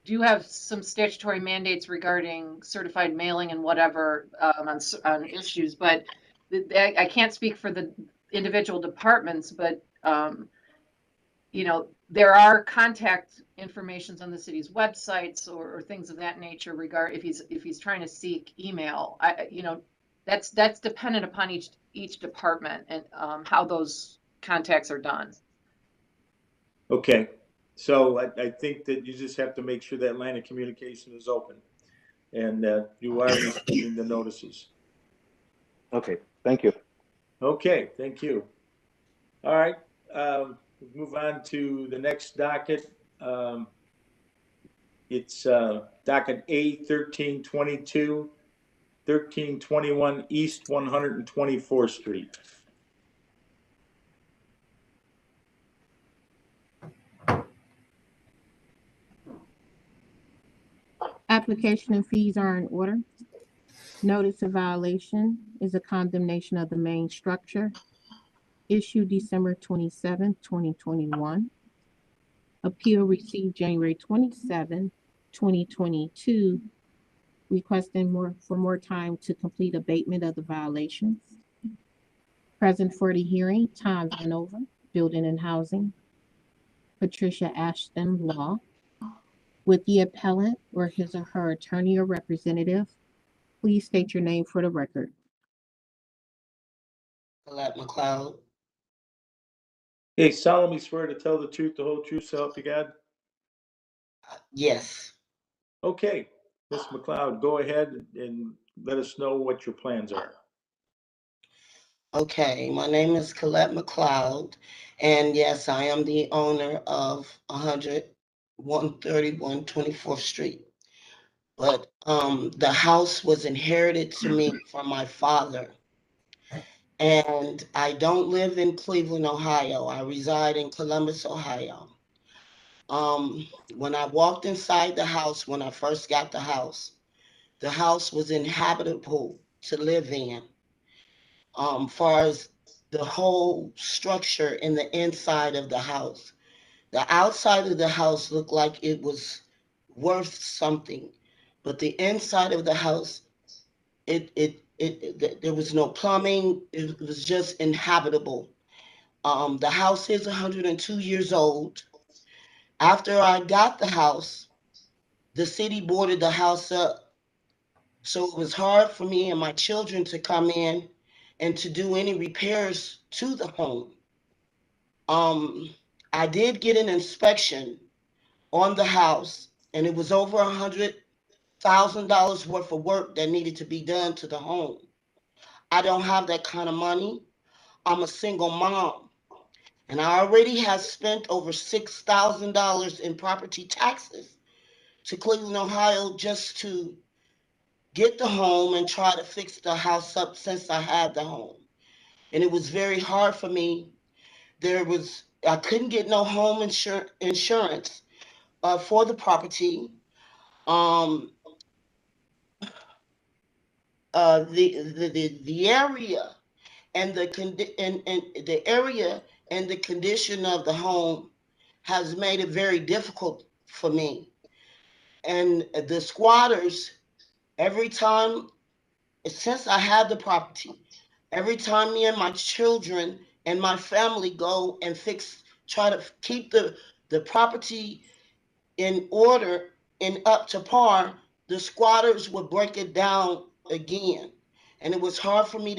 [SPEAKER 6] do have some statutory mandates regarding certified mailing and whatever on issues, but I can't speak for the individual departments, but there are contact informations on the city's websites or things of that nature if he's trying to seek email. That's dependent upon each department and how those contacts are done.
[SPEAKER 3] Okay, so I think that you just have to make sure that line of communication is open, and you are receiving the notices.
[SPEAKER 5] Okay, thank you.
[SPEAKER 3] Okay, thank you. All right, we'll move on to the next docket. It's docket A 1322, 1321 East 124th Street.
[SPEAKER 4] Application and fees are in order. Notice of violation is a condemnation of the main structure, issued December 27, 2021. Appeal received January 27, 2022, requesting for more time to complete abatement of the violations. Present for the hearing, Tom Vanover, Building and Housing, Patricia Ashton, Law. With the appellant or his or her attorney or representative, please state your name for the record.
[SPEAKER 8] Colette McLeod.
[SPEAKER 3] Hey, solemnly swear to tell the truth, the whole truth, so help you God?
[SPEAKER 8] Yes.
[SPEAKER 3] Okay, Ms. McLeod, go ahead and let us know what your plans are.
[SPEAKER 8] Okay, my name is Colette McLeod, and yes, I am the owner of 131 24th Street. But the house was inherited to me from my father. And I don't live in Cleveland, Ohio. I reside in Columbus, Ohio. When I walked inside the house, when I first got the house was inhabitable to live in. Far as the whole structure in the inside of the house. The outside of the house looked like it was worth something, but the inside of the house, there was no plumbing. It was just inhabitable. The house is 102 years old. After I got the house, the city boarded the house up. So it was hard for me and my children to come in and to do any repairs to the home. I did get an inspection on the house, and it was over $100,000 worth of work that needed to be done to the home. I don't have that kind of money. I'm a single mom, and I already have spent over $6,000 in property taxes to Cleveland, Ohio, just to get the home and try to fix the house up since I had the home. And it was very hard for me. I couldn't get no home insurance for the property. The area and the area and the condition of the home has made it very difficult for me. And the squatters, every time, since I had the property, every time me and my children and my family go and try to keep the property in order and up to par, the squatters would break it down again. And it was hard for me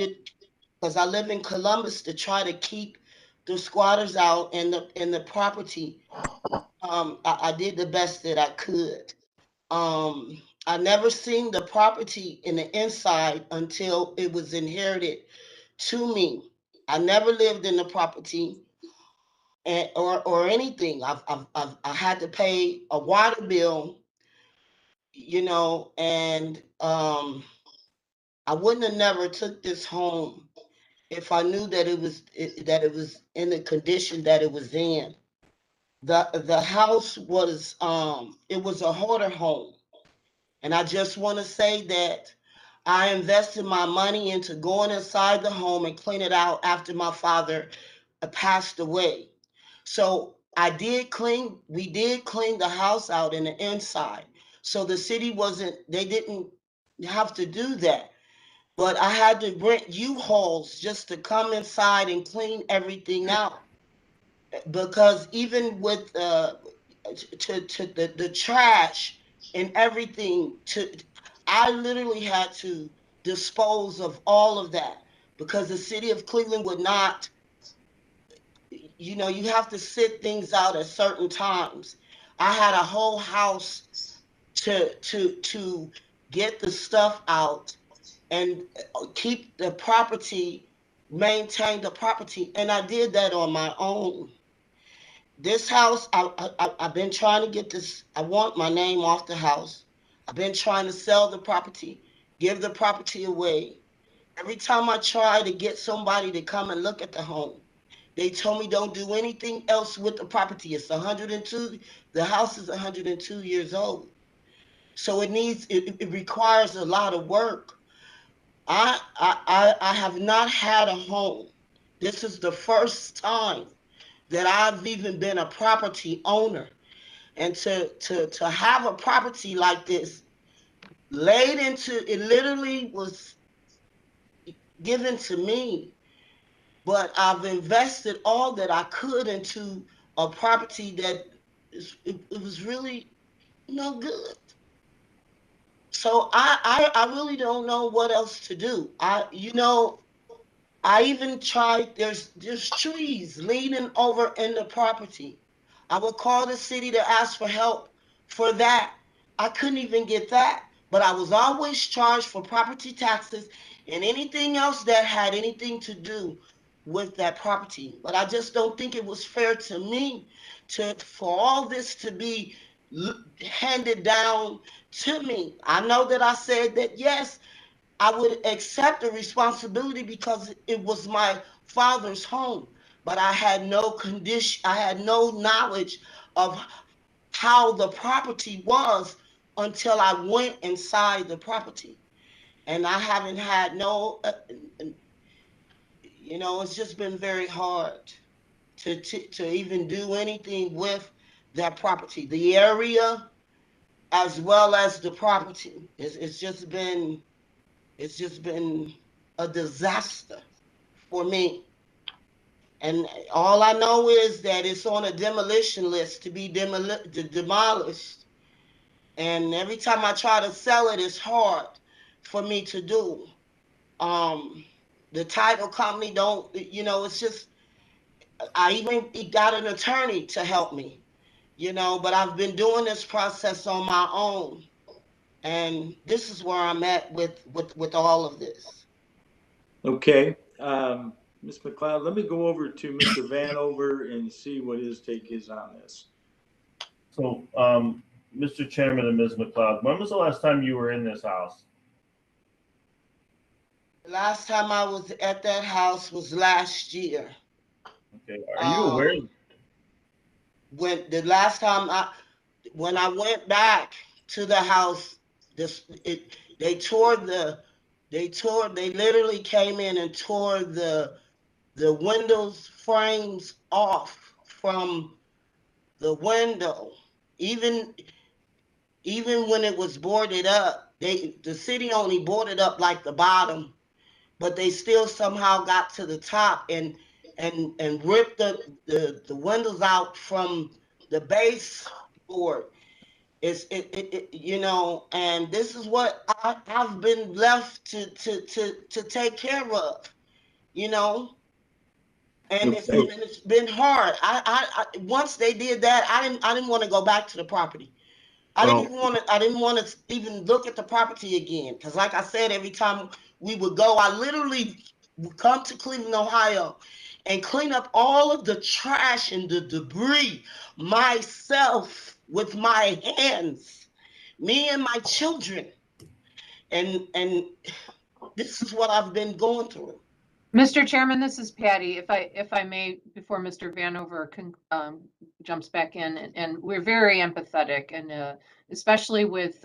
[SPEAKER 8] because I live in Columbus, to try to keep the squatters out and the property. I did the best that I could. I never seen the property in the inside until it was inherited to me. I never lived in the property or anything. I had to pay a water bill, and I wouldn't have never took this home if I knew that it was in the condition that it was in. The house was it was a hoarder home, and I just want to say that I invested my money into going inside the home and clean it out after my father passed away. So we did clean the house out in the inside. So the city they didn't have to do that. But I had to rent U-Hauls just to come inside and clean everything out. Because even with the trash and everything, I literally had to dispose of all of that because the city of Cleveland would not, you have to sit things out at certain times. I had a whole house to get the stuff out and keep the property, maintain the property, and I did that on my own. This house, I've been trying to get this. I want my name off the house. I've been trying to sell the property, give the property away. Every time I try to get somebody to come and look at the home, they told me don't do anything else with the property. It's 102. The house is 102 years old. So it requires a lot of work. I have not had a home. This is the first time that I've even been a property owner. And to have a property like this laid into, it literally was given to me, but I've invested all that I could into a property that it was really no good. So I really don't know what else to do. I even tried, there's trees leaning over in the property. I would call the city to ask for help for that. I couldn't even get that. But I was always charged for property taxes and anything else that had anything to do with that property. But I just don't think it was fair to me for all this to be handed down to me. I know that I said that, yes, I would accept the responsibility because it was my father's home, but I had no knowledge of how the property was until I went inside the property. And I haven't had it's just been very hard to even do anything with that property. The area as well as the property. It's just been a disaster for me. And all I know is that it's on a demolition list to be demolished. And every time I try to sell it, it's hard for me to do. The title company don't, it's just, I even got an attorney to help me, but I've been doing this process on my own. And this is where I'm at with all of this.
[SPEAKER 3] Okay, Ms. McLeod, let me go over to Mr. Vanover and see what his take is on this.
[SPEAKER 2] So, Mr. Chairman and Ms. McLeod, when was the last time you were in this house?
[SPEAKER 8] Last time I was at that house was last year.
[SPEAKER 2] Okay, are you aware?
[SPEAKER 8] When the last time when I went back to the house, they literally came in and tore the windows frames off from the window. Even when it was boarded up, the city only boarded up like the bottom, but they still somehow got to the top and ripped the windows out from the baseboard. And this is what I've been left to take care of, and it's been hard. I once they did that, I didn't want to go back to the property. I didn't want to even look at the property again, because like I said, every time we would go, I literally would come to Cleveland, Ohio, and clean up all of the trash and the debris myself with my hands, me and my children, and this is what I've been going through.
[SPEAKER 6] Mr. Chairman, this is Patty. If I may, before Mr. Vanover jumps back in, and we're very empathetic, and especially with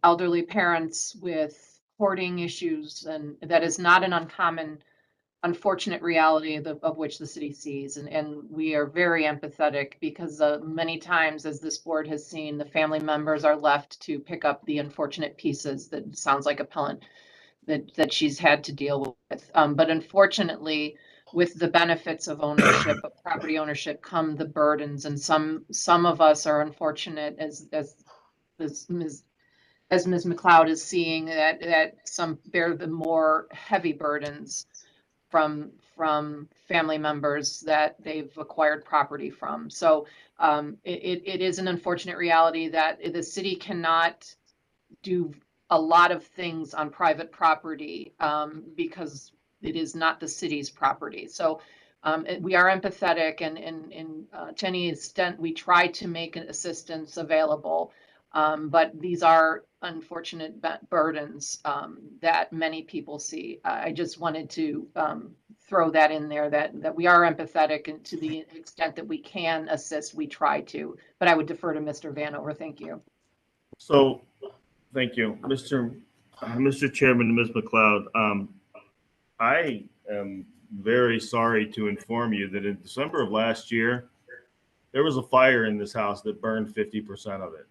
[SPEAKER 6] elderly parents with hoarding issues, and that is not an uncommon, unfortunate reality of which the city sees, and we are very empathetic because many times, as this board has seen, the family members are left to pick up the unfortunate pieces that sounds like appellant that she's had to deal with. But unfortunately, with the benefits of ownership, of property ownership, come the burdens, and some of us are unfortunate, as Ms. McLeod is seeing, that some bear the more heavy burdens from family members that they've acquired property from. So it is an unfortunate reality that the city cannot do a lot of things on private property because it is not the city's property. So we are empathetic, and to any extent we try to make assistance available, but these are unfortunate burdens that many people see. I just wanted to throw that in there, that we are empathetic, and to the extent that we can assist, we try to. But I would defer to Mr. Vanover. Thank you.
[SPEAKER 2] So, thank you, Mr. Chairman and Ms. McLeod. I am very sorry to inform you that in December of last year, there was a fire in this house that burned 50% of it.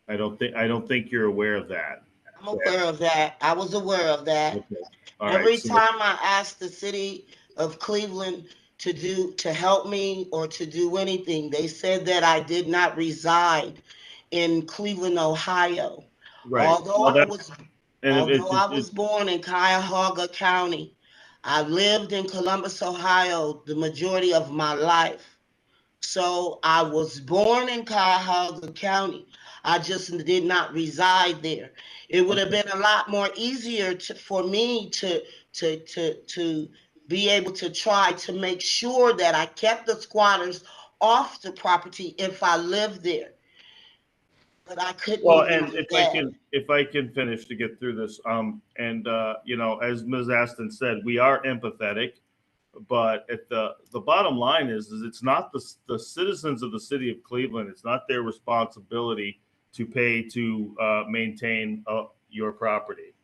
[SPEAKER 2] I don't think you're aware of that.
[SPEAKER 8] I'm aware of that. I was aware of that.
[SPEAKER 2] Okay.
[SPEAKER 8] Every time I asked the city of Cleveland to help me or to do anything, they said that I did not reside in Cleveland, Ohio.
[SPEAKER 2] Right.
[SPEAKER 8] Although I was born in Cuyahoga County, I lived in Columbus, Ohio, the majority of my life. So I was born in Cuyahoga County. I just did not reside there. It would have been a lot more easier for me to be able to try to make sure that I kept the squatters off the property if I lived there. but I couldn't
[SPEAKER 2] Well,
[SPEAKER 8] even
[SPEAKER 2] and
[SPEAKER 8] do that.
[SPEAKER 2] if I can finish to get through this, you know, as Ms. Aston said, we are empathetic, but at the bottom line is it's not the citizens of the city of Cleveland, it's not their responsibility to pay to maintain your property.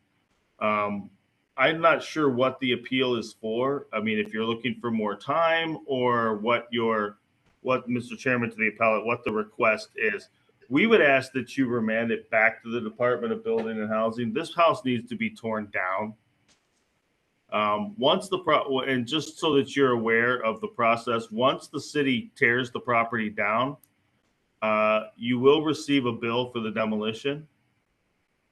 [SPEAKER 2] I'm not sure what the appeal is for. I mean, if you're looking for more time or what Mr. Chairman, to the appellate, what the request is. We would ask that you remand it back to the Department of Building and Housing. This house needs to be torn down. And just so that you're aware of the process, once the city tears the property down, you will receive a bill for the demolition.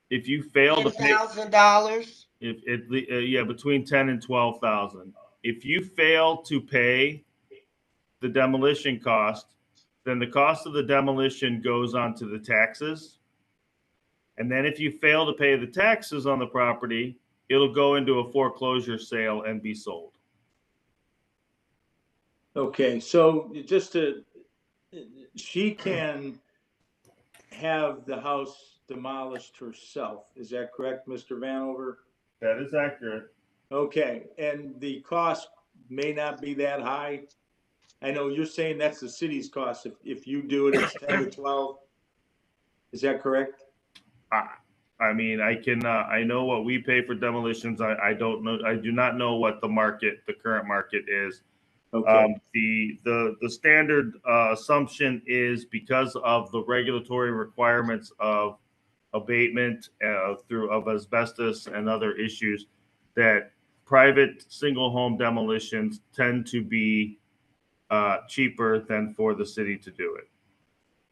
[SPEAKER 2] If you fail to pay
[SPEAKER 8] $10,000.
[SPEAKER 2] Between 10 and 12,000. If you fail to pay the demolition cost, then the cost of the demolition goes onto the taxes. And then if you fail to pay the taxes on the property, it'll go into a foreclosure sale and be sold.
[SPEAKER 3] Okay, so she can have the house demolished herself. Is that correct, Mr. Vanover?
[SPEAKER 2] That is accurate.
[SPEAKER 3] Okay, and the cost may not be that high. I know you're saying that's the city's cost. If you do it, it's 10 to 12. Is that correct?
[SPEAKER 2] I mean, I know what we pay for demolitions. I don't know. I do not know what the current market is.
[SPEAKER 3] Okay.
[SPEAKER 2] The standard assumption is because of the regulatory requirements of abatement of asbestos and other issues, that private single home demolitions tend to be cheaper than for the city to do it.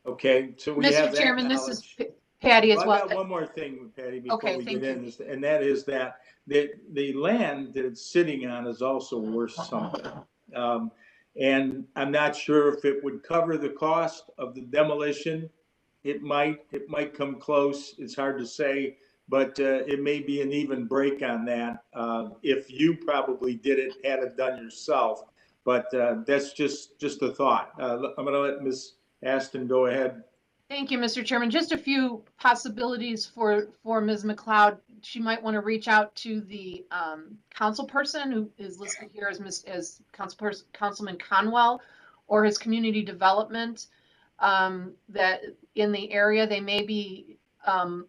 [SPEAKER 3] Okay, so we have
[SPEAKER 6] Mr.
[SPEAKER 3] that
[SPEAKER 6] Chairman, this is
[SPEAKER 3] knowledge.
[SPEAKER 6] Patty as
[SPEAKER 3] I've
[SPEAKER 6] well.
[SPEAKER 3] got one more thing, Patty, before
[SPEAKER 6] Okay,
[SPEAKER 3] we
[SPEAKER 6] thank
[SPEAKER 3] get in, and that is that the land that it's sitting on is also worth something. And I'm not sure if it would cover the cost of the demolition. It might come close. It's hard to say, but it may be an even break on that if you probably did it, had it done yourself. But that's just a thought. I'm going to let Ms. Aston go ahead.
[SPEAKER 6] Thank you, Mr. Chairman. Just a few possibilities for Ms. McLeod. She might want to reach out to the council person who is listed here as Councilman Conwell, or his community development, that in the area they may be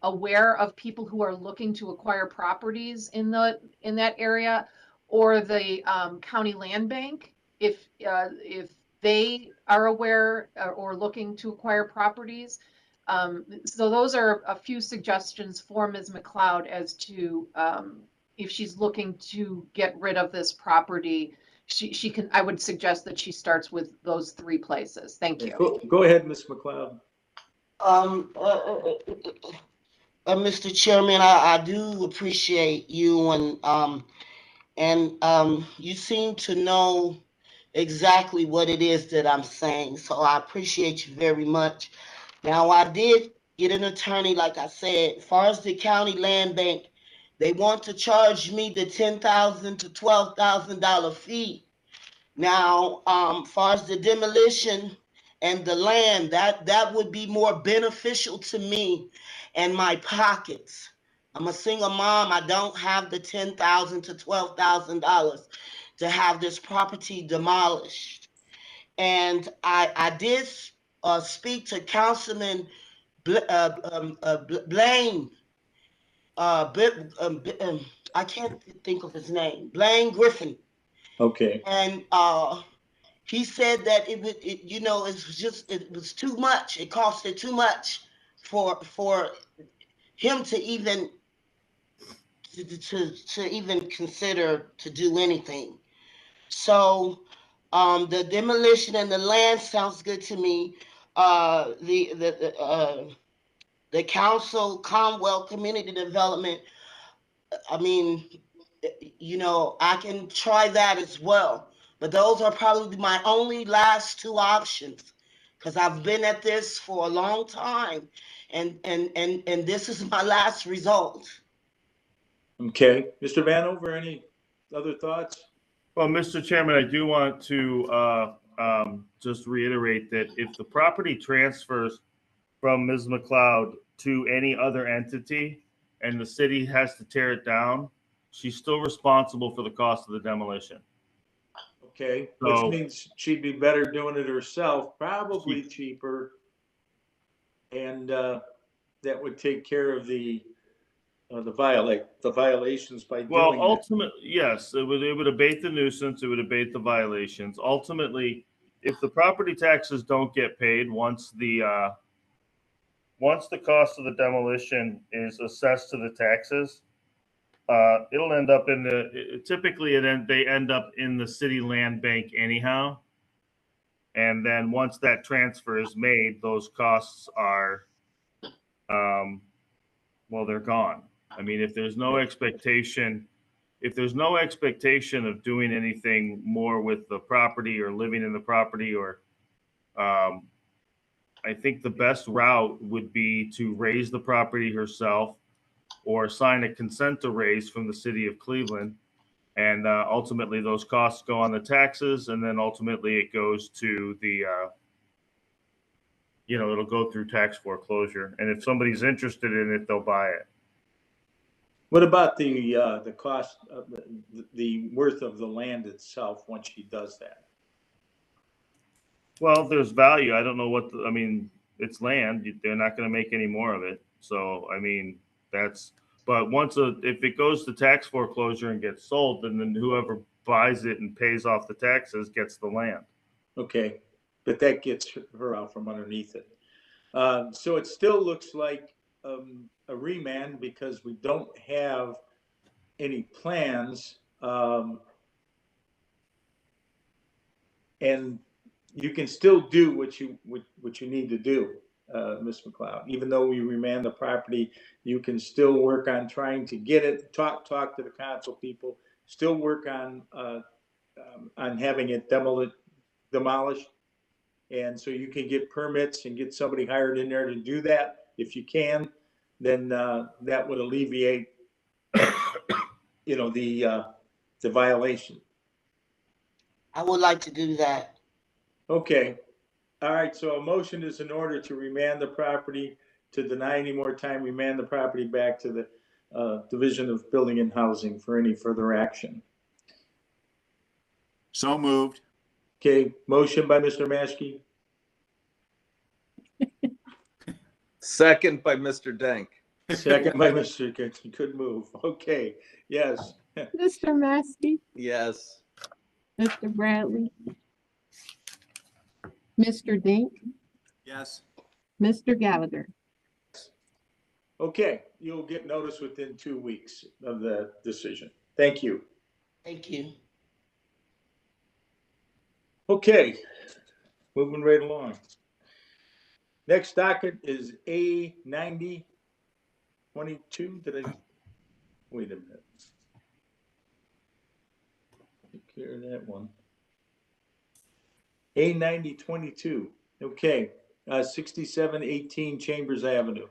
[SPEAKER 6] aware of people who are looking to acquire properties in that area, or the county land bank, if they are aware or looking to acquire properties. So those are a few suggestions for Ms. McLeod as to if she's looking to get rid of this property. She can. I would suggest that she starts with those three places. Thank you.
[SPEAKER 3] Go ahead, Ms. McLeod.
[SPEAKER 8] Mr. Chairman, I do appreciate you, and you seem to know exactly what it is that I'm saying. So I appreciate you very much. Now, I did get an attorney, like I said. As far as the county land bank, they want to charge me the $10,000 to $12,000 fee. Now, as far as the demolition and the land, that would be more beneficial to me and my pockets. I'm a single mom. I don't have the $10,000 to $12,000 to have this property demolished. And I did speak to Councilman Blaine. I can't think of his name. Blaine Griffin.
[SPEAKER 3] Okay.
[SPEAKER 8] And he said that it was too much. It costed too much for him to even consider to do anything. So the demolition and the land sounds good to me. The council, Conwell Community Development, I mean, I can try that as well. But those are probably my only last two options, because I've been at this for a long time, and this is my last result.
[SPEAKER 3] Okay. Mr. Vanover, any other thoughts?
[SPEAKER 2] Well, Mr. Chairman, I do want to just reiterate that if the property transfers from Ms. McLeod to any other entity and the city has to tear it down, she's still responsible for the cost of the demolition.
[SPEAKER 3] Okay,
[SPEAKER 2] So-
[SPEAKER 3] which means she'd be better doing it herself, probably cheaper. And that would take care of the violations by
[SPEAKER 2] Well,
[SPEAKER 3] doing that.
[SPEAKER 2] ultimately, yes, it would abate the nuisance, it would abate the violations. Ultimately, if the property taxes don't get paid once the cost of the demolition is assessed to the taxes, it'll end up in typically they end up in the city land bank anyhow. And then once that transfer is made, those costs are, well, they're gone. I mean, if there's no expectation of doing anything more with the property or living in the property, or I think the best route would be to raise the property herself or sign a consent to raise from the city of Cleveland. And ultimately those costs go on the taxes, and then ultimately it goes to the, it'll go through tax foreclosure. And if somebody's interested in it, they'll buy it.
[SPEAKER 3] What about the cost of the worth of the land itself once she does that?
[SPEAKER 2] Well, there's value. I don't know I mean, it's land. They're not going to make any more of it. So, I mean, but if it goes to tax foreclosure and gets sold, then whoever buys it and pays off the taxes gets the land.
[SPEAKER 3] Okay, but that gets her out from underneath it. So it still looks like a remand because we don't have any plans. And you can still do what you need to do, Ms. McLeod. Even though we remand the property, you can still work on trying to get it, talk to the council people, still work on having it demolished. And so you can get permits and get somebody hired in there to do that. If you can, then that would alleviate, the violation.
[SPEAKER 8] I would like to do that.
[SPEAKER 3] Okay. All right. So a motion is in order to remand the property, to deny any more time, remand the property back to the Division of Building and Housing for any further action.
[SPEAKER 12] So moved.
[SPEAKER 3] Okay. Motion by Mr. Maschke.
[SPEAKER 11] Second by Mr. Dank.
[SPEAKER 3] Second by Mr. Good move. Okay. Yes.
[SPEAKER 4] Mr. Maskey,
[SPEAKER 11] Yes.
[SPEAKER 4] Mr. Bradley, Mr. Dink,
[SPEAKER 12] Yes.
[SPEAKER 4] Mr. Gallagher.
[SPEAKER 3] Okay. You'll get notice within 2 weeks of the decision. Thank you.
[SPEAKER 8] Thank you.
[SPEAKER 3] Okay. Moving right along. Next docket is A9022. Wait a minute. Take care of that one. A9022. Okay. 6718 Chambers Avenue.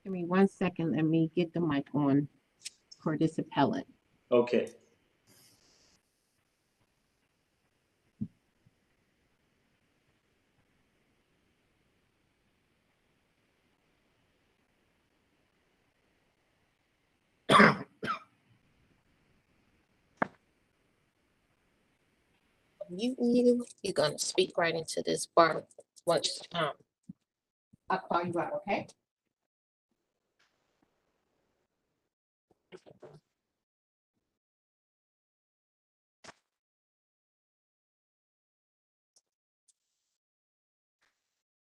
[SPEAKER 4] Give me 1 second. Let me get the mic on for this appellate.
[SPEAKER 3] Okay.
[SPEAKER 1] You're gonna speak right into this bar once
[SPEAKER 4] I'll call you out, okay?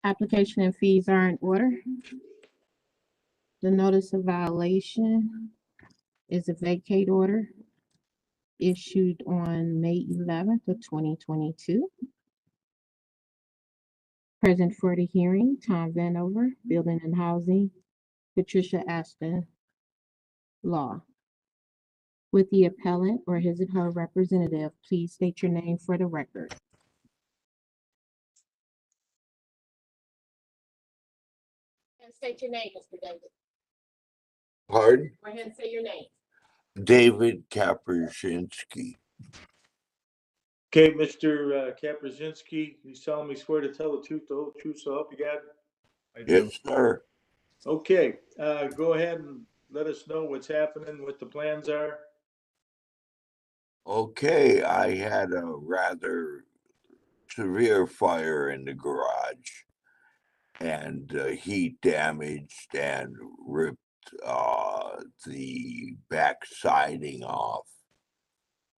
[SPEAKER 4] Application and fees are in order. The notice of violation is a vacate order issued on May 11th of 2022. Present for the hearing, Tom Vanover, Building and Housing, Patricia Ashton, Law. With the appellant or his or her representative, please state your name for the record.
[SPEAKER 1] and state your name, Mr. David.
[SPEAKER 13] Pardon?
[SPEAKER 1] Go ahead and say your name.
[SPEAKER 13] David Kaprzinski.
[SPEAKER 3] Okay, Mr. Kaprzinski, you solemnly swear to tell the truth, the whole truth, so help you God?
[SPEAKER 2] I do.
[SPEAKER 13] Yes, sir.
[SPEAKER 3] Okay, go ahead and let us know what's happening, what the plans are.
[SPEAKER 13] Okay, I had a rather severe fire in the garage and heat damaged and ripped the back siding off.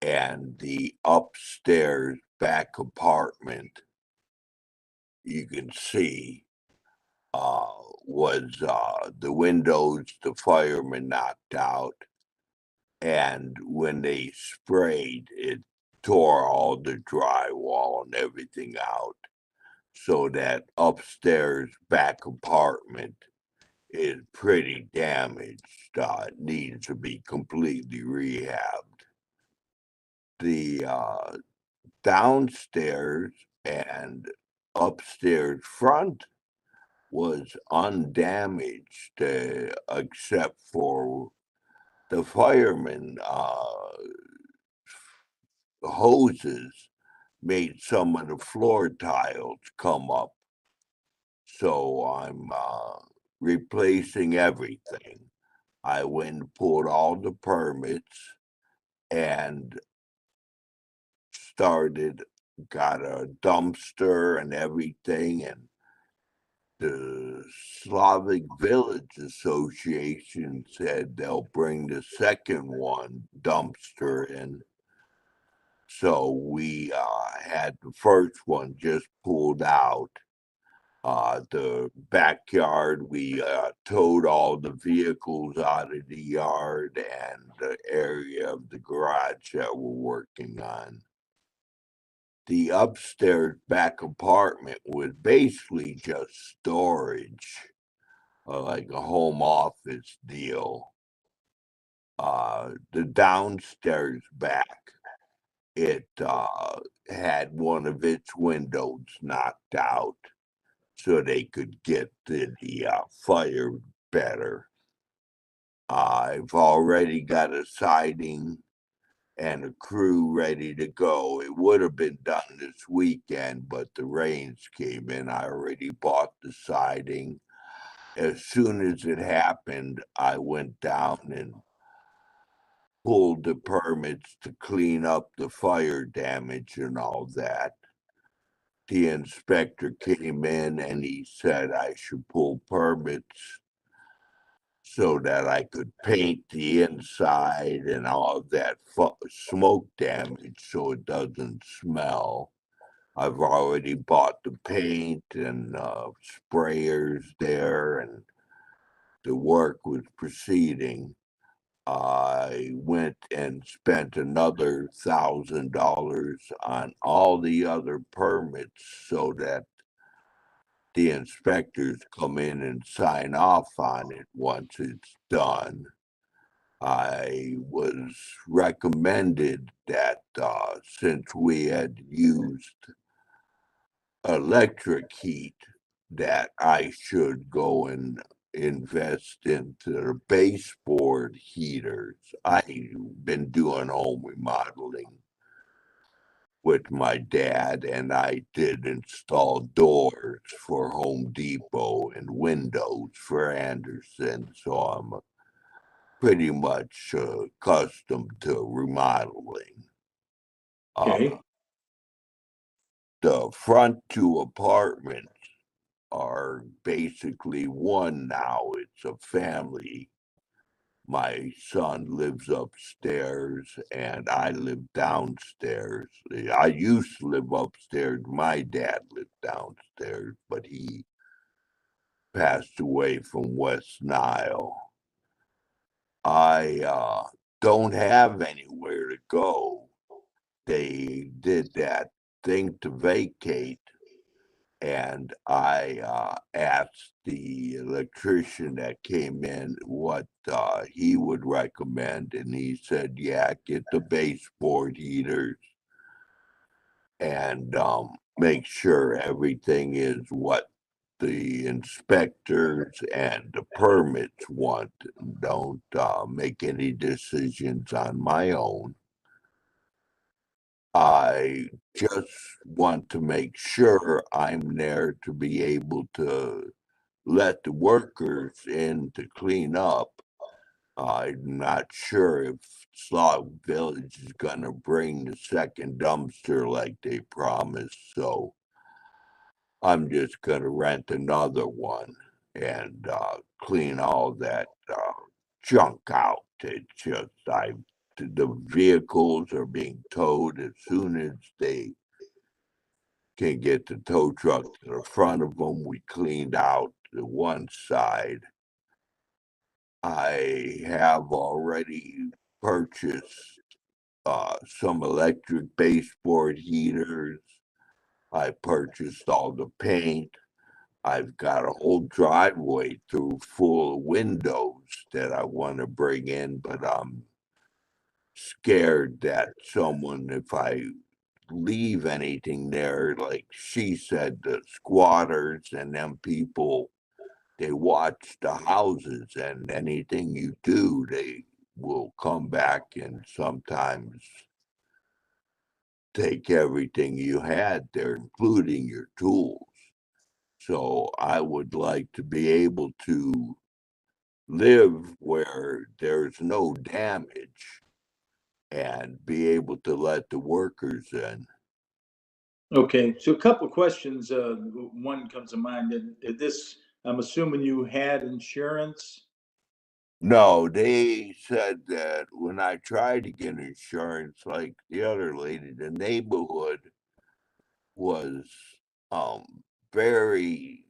[SPEAKER 13] And the upstairs back apartment, you can see, was the windows the firemen knocked out. And when they sprayed, it tore all the drywall and everything out. So that upstairs back apartment is pretty damaged. It needs to be completely rehabbed. The downstairs and upstairs front was undamaged, except for the firemen hoses made some of the floor tiles come up. So I'm replacing everything. I went and pulled all the permits and got a dumpster and everything. And the Slavic Village Association said they'll bring the second one dumpster in. So we had the first one just pulled out. The backyard, we towed all the vehicles out of the yard and the area of the garage that we're working on. The upstairs back apartment was basically just storage, like a home office deal. The downstairs back, it had one of its windows knocked out so they could get the fire better. I've already got a siding and a crew ready to go. It would have been done this weekend, but the rains came in. I already bought the siding. As soon as it happened, I went down and pulled the permits to clean up the fire damage and all that. The inspector came in and he said I should pull permits so that I could paint the inside and all of that smoke damage so it doesn't smell. I've already bought the paint and sprayers there, and the work was proceeding. I went and spent another $1,000 on all the other permits so that the inspectors come in and sign off on it once it's done. I was recommended that since we had used electric heat, that I should go and invest into the baseboard heaters. I've been doing home remodeling with my dad, and I did install doors for Home Depot and windows for Anderson. So I'm pretty much accustomed to remodeling.
[SPEAKER 3] Okay.
[SPEAKER 13] The front two apartments are basically one now. It's a family. My son lives upstairs and I live downstairs. I used to live upstairs. My dad lived downstairs, but he passed away from West Nile. I don't have anywhere to go. They did that thing to vacate, and I asked the electrician that came in what he would recommend, and he said, yeah, get the baseboard heaters and make sure everything is what the inspectors and the permits want. Don't make any decisions on my own. I just want to make sure I'm there to be able to let the workers in to clean up. I'm not sure if Slog Village is gonna bring the second dumpster like they promised, so I'm just gonna rent another one and clean all that junk out. It's just the vehicles are being towed as soon as they can get the tow truck to the front of them. We cleaned out the one side. I have already purchased some electric baseboard heaters. I purchased all the paint. I've got a whole driveway through full of windows that I want to bring in, but I'm scared that someone, if I leave anything there, like she said, the squatters and them people, they watch the houses, and anything you do, they will come back and sometimes take everything you had there, including your tools. So I would like to be able to live where there's no damage and be able to let the workers in.
[SPEAKER 3] Okay, so a couple of questions. One comes to mind. This, I'm assuming you had insurance?
[SPEAKER 13] No, they said that when I tried to get insurance, like the other lady, the neighborhood was very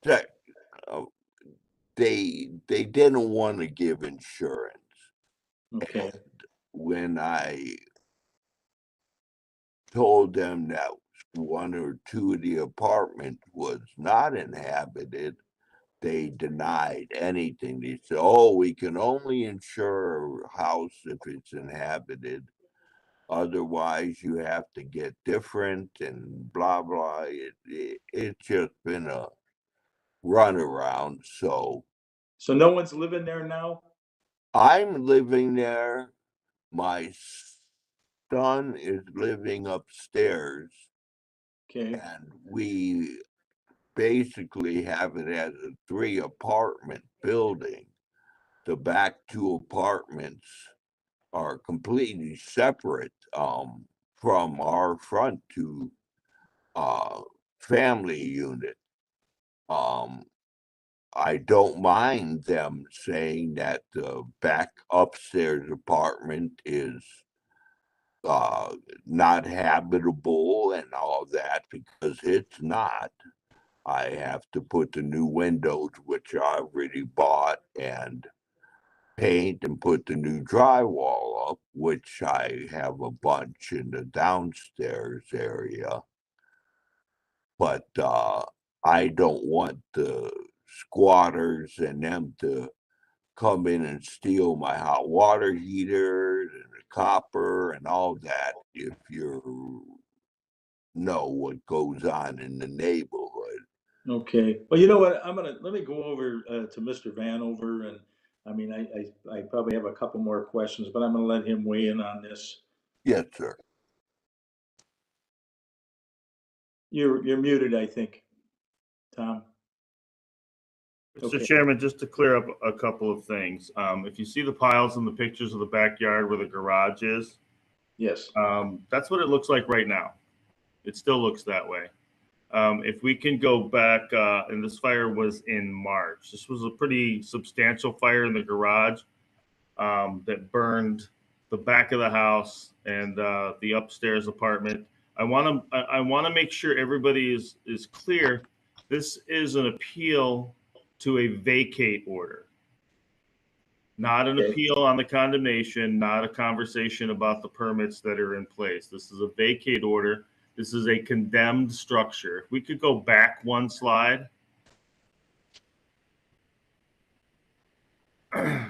[SPEAKER 13] tech. Uh, they didn't want to give insurance.
[SPEAKER 3] Okay.
[SPEAKER 13] And when I told them that one or two of the apartments was not inhabited, they denied anything. They said, "Oh, we can only insure a house if it's inhabited. Otherwise, you have to get different and blah, blah." It's just been a runaround. So
[SPEAKER 3] no one's living there now?
[SPEAKER 13] I'm living there. My son is living upstairs.
[SPEAKER 3] Okay.
[SPEAKER 13] And we basically have it as a 3-apartment building. The back 2 apartments are completely separate from our front 2 family unit. I don't mind them saying that the back upstairs apartment is not habitable and all that, because it's not. I have to put the new windows, which I already bought, and paint and put the new drywall up, which I have a bunch in the downstairs area. But I don't want the squatters and them to come in and steal my hot water heater and the copper and all that, if you know what goes on in the neighborhood.
[SPEAKER 3] Okay. Well, you know what? Let me go over to Mr. Vanover, and I mean, I probably have a couple more questions, but I'm gonna let him weigh in on this.
[SPEAKER 13] Yes, sir.
[SPEAKER 3] You're muted, I think, Tom.
[SPEAKER 2] Mr.
[SPEAKER 3] Okay.
[SPEAKER 2] Chairman, just to clear up a couple of things. If you see the piles in the pictures of the backyard where the garage is,
[SPEAKER 3] Yes.
[SPEAKER 2] that's what it looks like right now. It still looks that way. If we can go back, and this fire was in March. This was a pretty substantial fire in the garage that burned the back of the house and the upstairs apartment. I want to make sure everybody is clear. This is an appeal to a vacate order, not an appeal on the condemnation, not a conversation about the permits that are in place. This is a vacate order. This is a condemned structure. If we could go back one slide. Okay,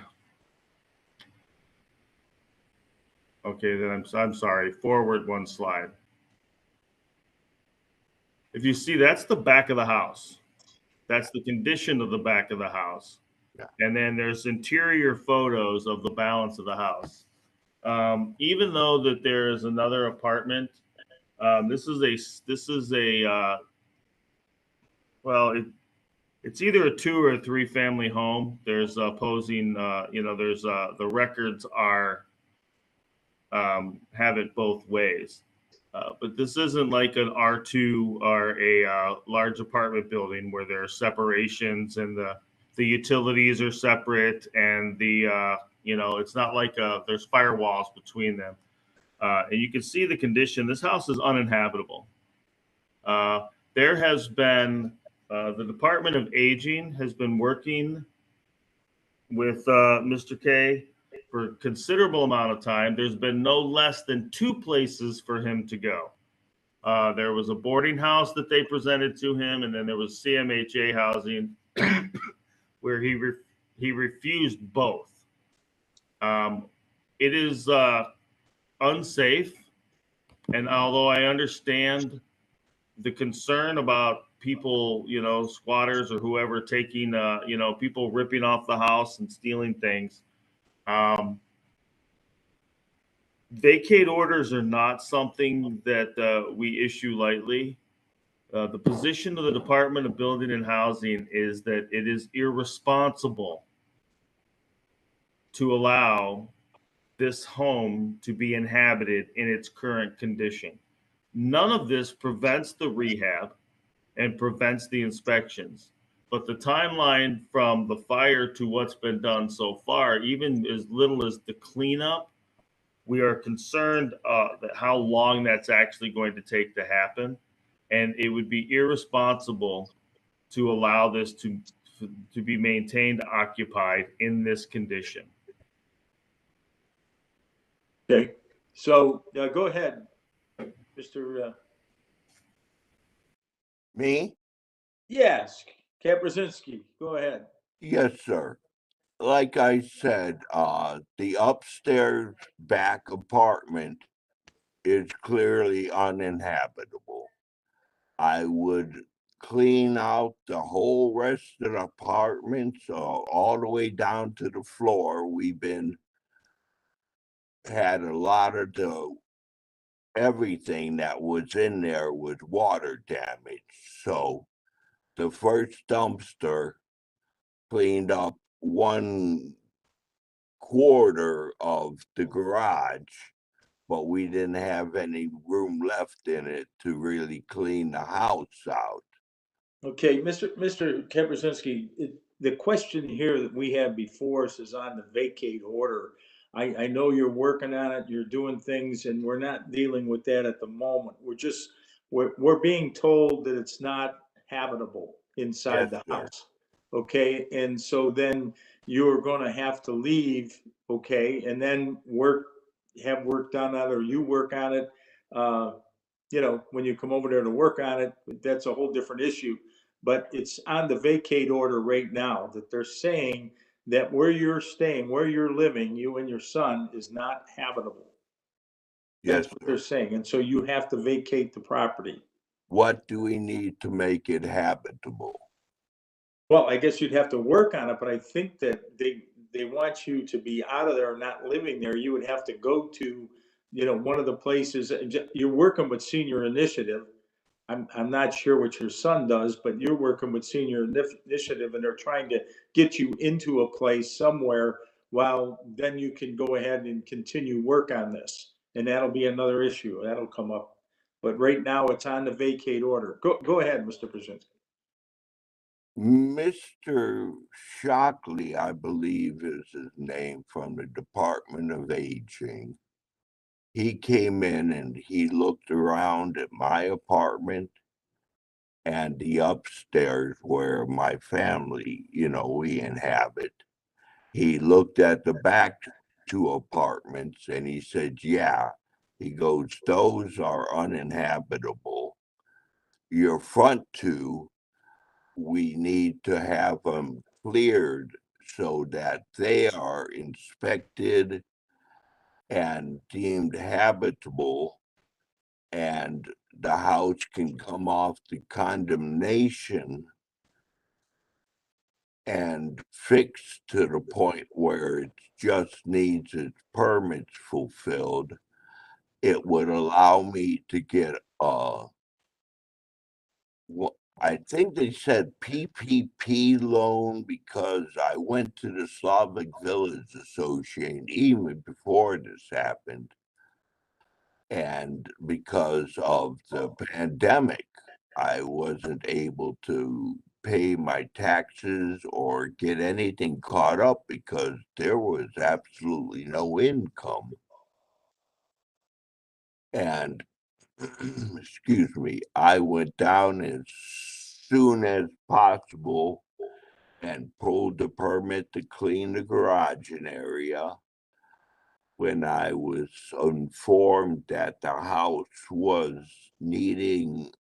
[SPEAKER 2] then I'm sorry. Forward one slide. If you see, that's the back of the house. That's the condition of the back of the house.
[SPEAKER 13] Yeah.
[SPEAKER 2] And then there's interior photos of the balance of the house. Even though that there is another apartment, this is a Well, it's either a 2 or a 3 family home. There's opposing, there's the records are have it both ways. But this isn't like an R2 or a large apartment building where there are separations and the utilities are separate and it's not like there's firewalls between them. And you can see the condition. This house is uninhabitable. There has been the Department of Aging has been working with Mr. K for a considerable amount of time. There's been no less than 2 places for him to go. There was a boarding house that they presented to him, and then there was CMHA housing where he refused both. It is unsafe, and although I understand the concern about people, squatters or whoever taking, people ripping off the house and stealing things. Vacate orders are not something that we issue lightly. The position of the Department of Building and Housing is that it is irresponsible to allow this home to be inhabited in its current condition. None of this prevents the rehab and prevents the inspections. But the timeline from the fire to what's been done so far, even as little as the cleanup, we are concerned that how long that's actually going to take to happen. And it would be irresponsible to allow this to be maintained occupied in this condition.
[SPEAKER 3] Okay, so go ahead, Mr.
[SPEAKER 13] Me?
[SPEAKER 3] Yes, Kaprasinski, go ahead.
[SPEAKER 13] Yes, sir. Like I said, the upstairs back apartment is clearly uninhabitable. I would clean out the whole rest of the apartments, all the way down to the floor. We've had a lot of everything that was in there was water damage. So the first dumpster cleaned up 1/4 of the garage, but we didn't have any room left in it to really clean the house out.
[SPEAKER 3] Okay, Mr. Kaprasinski, the question here that we have before us is on the vacate order. I know you're working on it, you're doing things, and we're not dealing with that at the moment. We're being told that it's not habitable inside the house. Okay, and so then you're gonna have to leave, okay, and then have work done on it, or you work on it. When you come over there to work on it, that's a whole different issue. But it's on the vacate order right now that they're saying that where you're staying, where you're living, you and your son, is not habitable.
[SPEAKER 13] Yes,
[SPEAKER 3] That's what they're saying. And so you have to vacate the property.
[SPEAKER 13] What do we need to make it habitable?
[SPEAKER 3] Well, I guess you'd have to work on it, but I think that they want you to be out of there, not living there. You would have to go to, one of the places. You're working with Senior Initiative. I'm not sure what your son does, but you're working with Senior Initiative, and they're trying to get you into a place somewhere. While then you can go ahead and continue work on this, and that'll be another issue that'll come up. But right now, it's on the vacate order. Go ahead, Mr. Brzezinski.
[SPEAKER 13] Mr. Shockley, I believe is his name, from the Department of Aging. He came in and he looked around at my apartment and the upstairs where my family, we inhabit. He looked at the back 2 apartments and he said, yeah, he goes, those are uninhabitable. Your front 2, we need to have them cleared so that they are inspected and deemed habitable, and the house can come off the condemnation and fixed to the point where it just needs its permits fulfilled. It would allow me to get I think they said PPP loan because I went to the Slavic Village Association even before this happened. And because of the pandemic, I wasn't able to pay my taxes or get anything caught up because there was absolutely no income. And excuse me, I went down as soon as possible and pulled the permit to clean the garage area when I was informed that the house was needing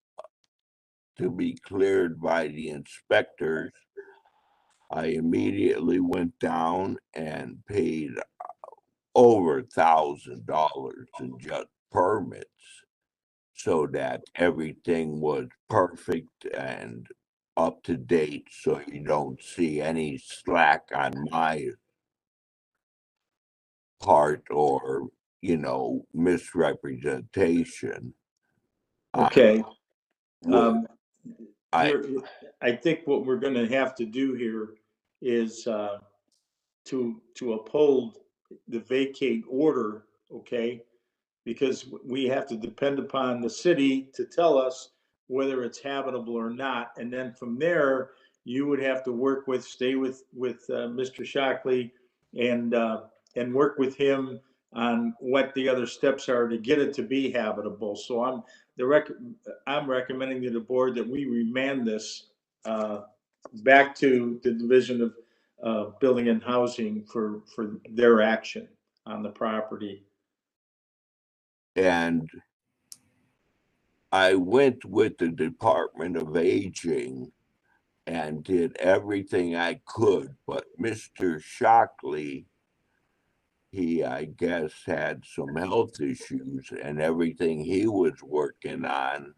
[SPEAKER 13] to be cleared by the inspectors. I immediately went down and paid over $1,000 in just permits so that everything was perfect and up to date, so you don't see any slack on my part or, misrepresentation.
[SPEAKER 3] Okay.
[SPEAKER 13] What I
[SPEAKER 3] I think what we're gonna have to do here is, to uphold the vacate order, okay? Because we have to depend upon the city to tell us whether it's habitable or not. And then from there, you would have to stay with Mr. Shockley and work with him on what the other steps are to get it to be habitable. So I'm recommending to the board that we remand this back to the Division of Building and Housing for their action on the property.
[SPEAKER 13] and I went with the Department of Aging and did everything I could, but Mr. Shockley, he, I guess, had some health issues, and everything he was working on,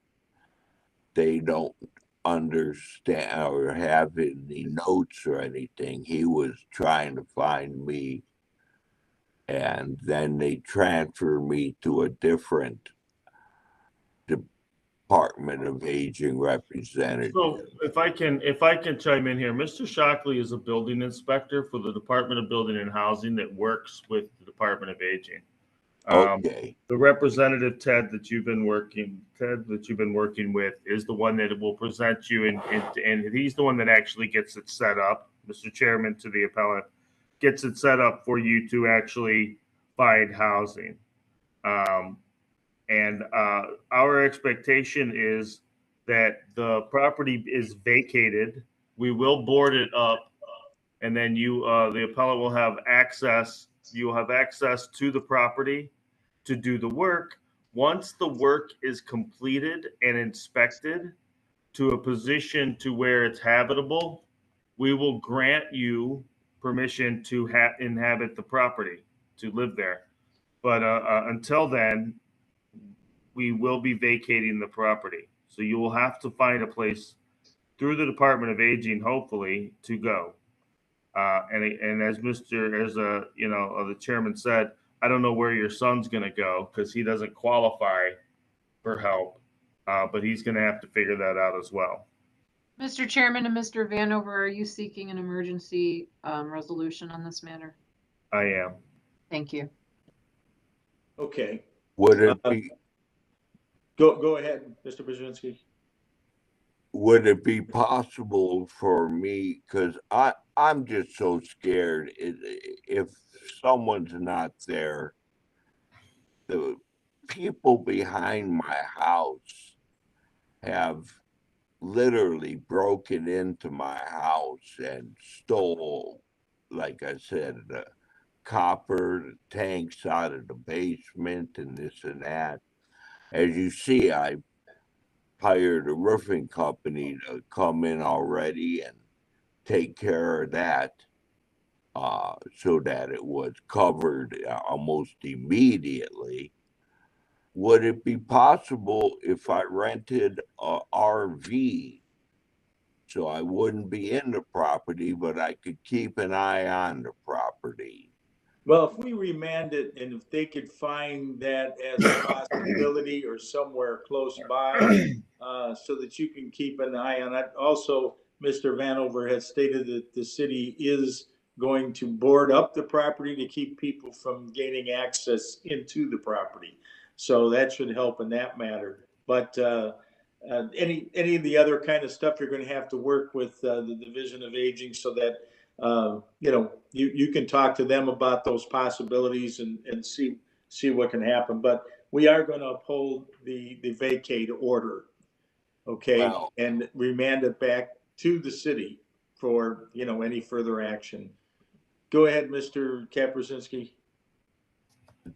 [SPEAKER 13] they don't understand or have any notes or anything. He was trying to find me, and then they transferred me to a different Department of Aging representative.
[SPEAKER 2] So if I can chime in here, Mr. Shockley is a building inspector for the Department of Building and Housing that works with the Department of Aging.
[SPEAKER 13] Okay.
[SPEAKER 2] The representative Ted that you've been working with is the one that will present you, and he's the one that actually gets it set up. Mr. Chairman, to the appellant, gets it set up for you to actually find housing. And our expectation is that the property is vacated. We will board it up, and then the appellant will have access. You will have access to the property to do the work. Once the work is completed and inspected to a position to where it's habitable, we will grant you permission to inhabit the property, to live there. But until then, we will be vacating the property. So you will have to find a place through the Department of Aging, hopefully, to go. And as the chairman said, I don't know where your son's going to go because he doesn't qualify for help, but he's going to have to figure that out as well.
[SPEAKER 6] Mr. Chairman and Mr. Vanover, are you seeking an emergency resolution on this matter?
[SPEAKER 2] I am.
[SPEAKER 6] Thank you.
[SPEAKER 3] Okay.
[SPEAKER 13] Would it be
[SPEAKER 3] Go ahead, Mr. Brzezinski.
[SPEAKER 13] would it be possible for me, because I'm just so scared if someone's not there, the people behind my house have literally broken into my house and stole, like I said, the copper, the tanks out of the basement and this and that. As you see, I hired a roofing company to come in already and take care of that, so that it was covered almost immediately. Would it be possible if I rented a RV so I wouldn't be in the property, but I could keep an eye on the property?
[SPEAKER 3] Well, if we remand it and if they could find that as a possibility or somewhere close by, so that you can keep an eye on it. Also, Mr. Vanover has stated that the city is going to board up the property to keep people from gaining access into the property. So that should help in that matter. But any of the other kind of stuff, you're going to have to work with the Division of Aging so that you can talk to them about those possibilities and see what can happen. But we are going to uphold the vacate order, okay,
[SPEAKER 13] Well,
[SPEAKER 3] and remand it back to the city for any further action. Go ahead, Mr. Kaprasinski.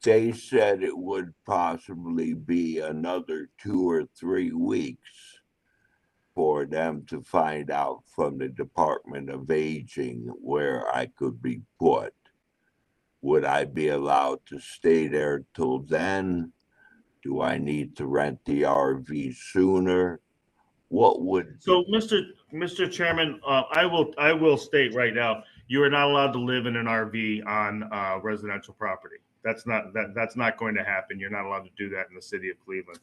[SPEAKER 13] they said it would possibly be another 2 or 3 weeks for them to find out from the Department of Aging where I could be put. Would I be allowed to stay there till then? Do I need to rent the RV sooner? What would,
[SPEAKER 2] So, Mr. Chairman, I will state right now, you are not allowed to live in an RV on residential property. That's not going to happen. You're not allowed to do that in the city of Cleveland.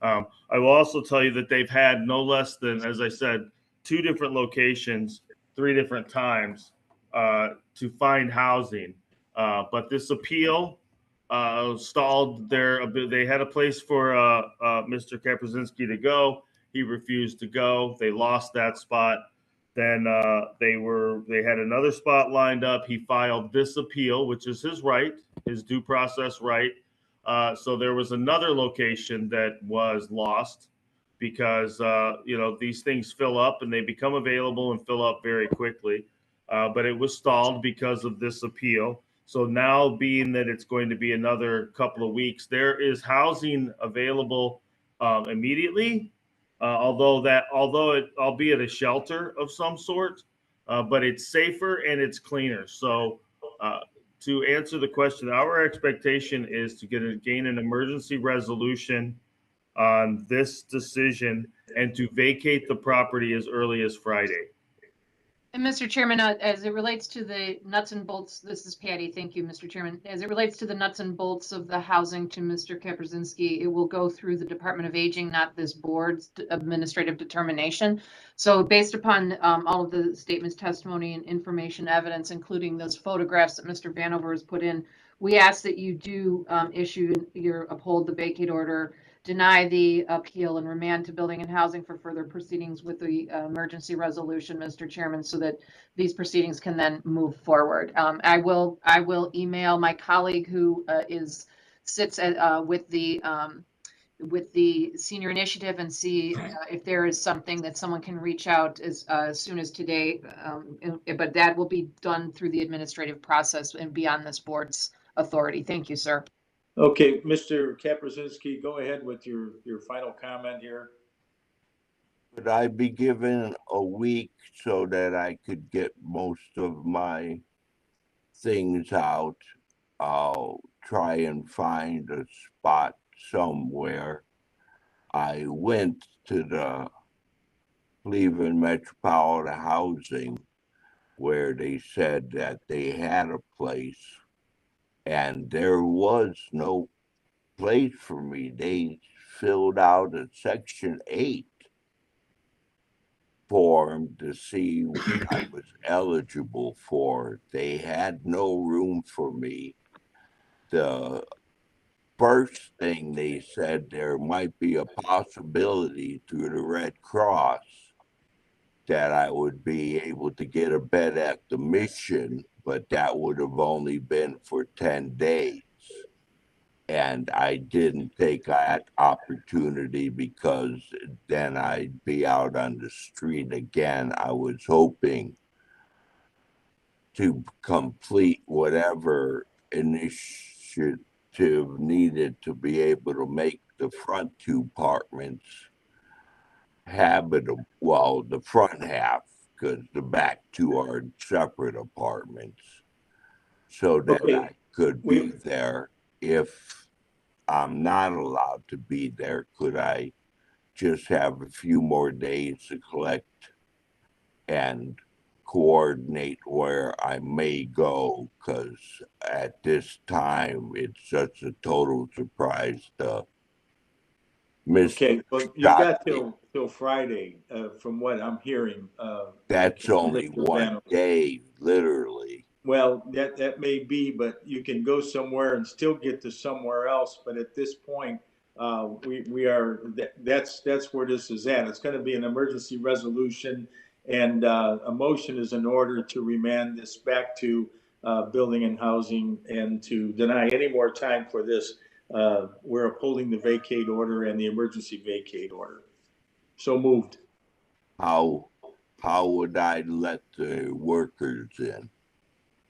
[SPEAKER 2] I will also tell you that they've had no less than, as I said, 2 different locations, 3 different times to find housing. But this appeal stalled they had a place for Mr. Kaprasinski to go. He refused to go. They lost that spot. Then they had another spot lined up. He filed this appeal, which is his right, his due process right. So there was another location that was lost because these things fill up and they become available and fill up very quickly. But it was stalled because of this appeal. So now, being that it's going to be another couple of weeks, there is housing available immediately. Albeit a shelter of some sort, but it's safer and it's cleaner. So, to answer the question, our expectation is to gain an emergency resolution on this decision and to vacate the property as early as Friday.
[SPEAKER 6] And Mr. Chairman, as it relates to the nuts and bolts, this is Patty. Thank you, Mr. Chairman. As it relates to the nuts and bolts of the housing to Mr. Kaprasinski, it will go through the Department of Aging, not this board's administrative determination. So based upon all of the statements, testimony, and information evidence, including those photographs that Mr. Vanover has put in, we ask that you do uphold the vacate order, deny the appeal, and remand to Building and Housing for further proceedings with the emergency resolution, Mr. Chairman, so that these proceedings can then move forward. I will email my colleague who sits with the senior initiative and see if there is something that someone can reach out as soon as today. But that will be done through the administrative process and beyond this board's authority. Thank you, sir.
[SPEAKER 3] Okay, Mr. Kaprasinski, go ahead with your final comment here.
[SPEAKER 13] would I be given a week so that I could get most of my things out? I'll try and find a spot somewhere. I went to the Cleveland Metropolitan Housing where they said that they had a place and there was no place for me. They filled out a Section 8 form to see what I was eligible for. They had no room for me. The first thing they said, there might be a possibility through the Red Cross that I would be able to get a bed at the mission, but that would have only been for 10 days. And I didn't take that opportunity because then I'd be out on the street again. I was hoping to complete whatever initiative needed to be able to make the front 2 apartments habitable. Well, the front half, because the back 2 are separate apartments, so that I could be there. If I'm not allowed to be there, could I just have a few more days to collect and coordinate where I may go, because at this time, it's such a total surprise to miss.
[SPEAKER 3] Okay, well, you've got till Friday, from what I'm hearing.
[SPEAKER 13] That's only
[SPEAKER 3] Mr.
[SPEAKER 13] one
[SPEAKER 3] Vanover.
[SPEAKER 13] day, literally.
[SPEAKER 3] Well, that may be, but you can go somewhere and still get to somewhere else. But at this point, we are, that's where this is at. It's going to be an emergency resolution, and a motion is in order to remand this back to Building and Housing and to deny any more time for this. We're upholding the vacate order and the emergency vacate order. So moved.
[SPEAKER 13] How would I let the workers in?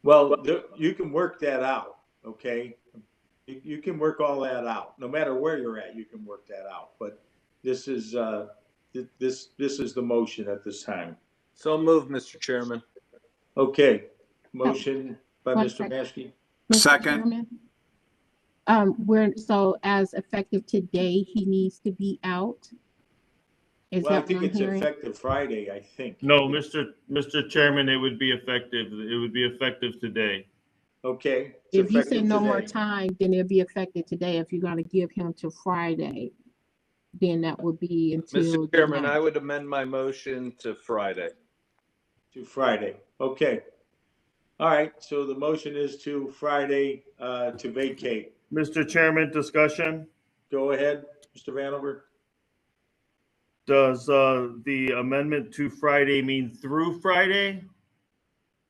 [SPEAKER 3] Well, you can work that out, okay? You can work all that out. No matter where you're at, you can work that out. But this is this is the motion at this time.
[SPEAKER 11] So moved, Mr. Chairman.
[SPEAKER 3] Okay, motion by
[SPEAKER 4] One
[SPEAKER 3] Mr.
[SPEAKER 4] second.
[SPEAKER 3] Maskey.
[SPEAKER 4] Mr. Chairman, so as effective today, he needs to be out. Is
[SPEAKER 3] Well, I
[SPEAKER 4] that
[SPEAKER 3] think
[SPEAKER 4] what I'm
[SPEAKER 3] it's
[SPEAKER 4] hearing?
[SPEAKER 3] effective Friday, I think.
[SPEAKER 2] No, Mr. Chairman, it would be effective. It would be effective today.
[SPEAKER 3] Okay. it's
[SPEAKER 4] If you say
[SPEAKER 3] effective
[SPEAKER 4] no more
[SPEAKER 3] today.
[SPEAKER 4] time, then it'll be effective today. If you're gonna give him to Friday, then that would be until.
[SPEAKER 11] Mr. Chairman, I would amend my motion to Friday.
[SPEAKER 3] To Friday. Okay. All right. So the motion is to Friday to vacate.
[SPEAKER 2] Mr. Chairman, discussion.
[SPEAKER 3] Go ahead, Mr. Vanover.
[SPEAKER 2] Does the amendment to Friday mean through Friday?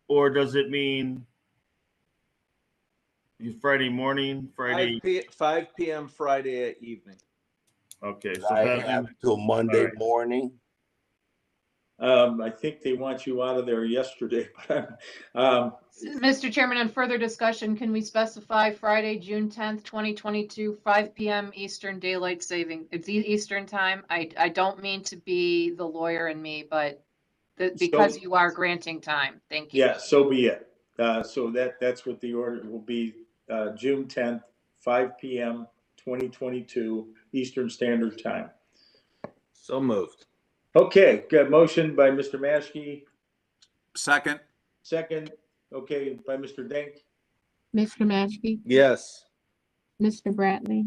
[SPEAKER 2] Or does it mean Friday morning, Friday?
[SPEAKER 11] 5 p.m. Friday evening.
[SPEAKER 2] Okay, so
[SPEAKER 13] I
[SPEAKER 2] that
[SPEAKER 13] have
[SPEAKER 2] means,
[SPEAKER 13] till Monday
[SPEAKER 2] right.
[SPEAKER 13] morning.
[SPEAKER 3] I think they want you out of there yesterday.
[SPEAKER 6] Mr. Chairman, in further discussion, can we specify Friday, June 10th, 2022, 5 p.m. Eastern Daylight Saving? It's Eastern time. I don't mean to be the lawyer in me, but because you are granting time. Thank you.
[SPEAKER 3] Yeah, so be it. So that's what the order will be, June 10th, 5 p.m., 2022, Eastern Standard Time.
[SPEAKER 11] So moved.
[SPEAKER 3] Okay, good. Motion by Mr. Maskey.
[SPEAKER 12] Second.
[SPEAKER 3] Second, okay, by Mr. Denk.
[SPEAKER 4] Mr. Maskey,
[SPEAKER 11] Yes.
[SPEAKER 4] Mr. Bradley,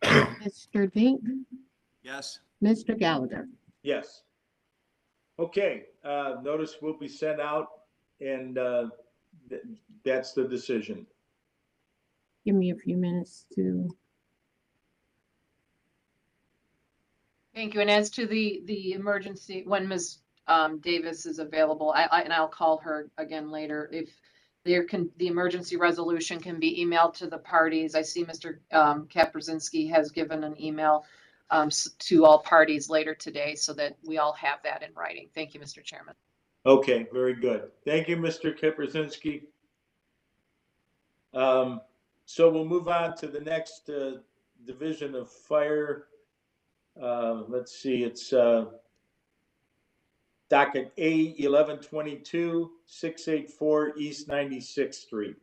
[SPEAKER 4] Mr. Dink,
[SPEAKER 12] Yes.
[SPEAKER 4] Mr. Gallagher.
[SPEAKER 3] Yes. Okay, notice will be sent out, and that's the decision.
[SPEAKER 4] Give me a few minutes to.
[SPEAKER 6] Thank you. And as to the emergency, when Ms. Davis is available, and I'll call her again later. If the emergency resolution can be emailed to the parties. I see Mr. Kaprzinski has given an email to all parties later today so that we all have that in writing. Thank you, Mr. Chairman.
[SPEAKER 3] Okay, very good. Thank you, Mr. Kaprzinski. So we'll move on to the next division of fire. Let's see, it's docket A 1122 684 East 96th Street.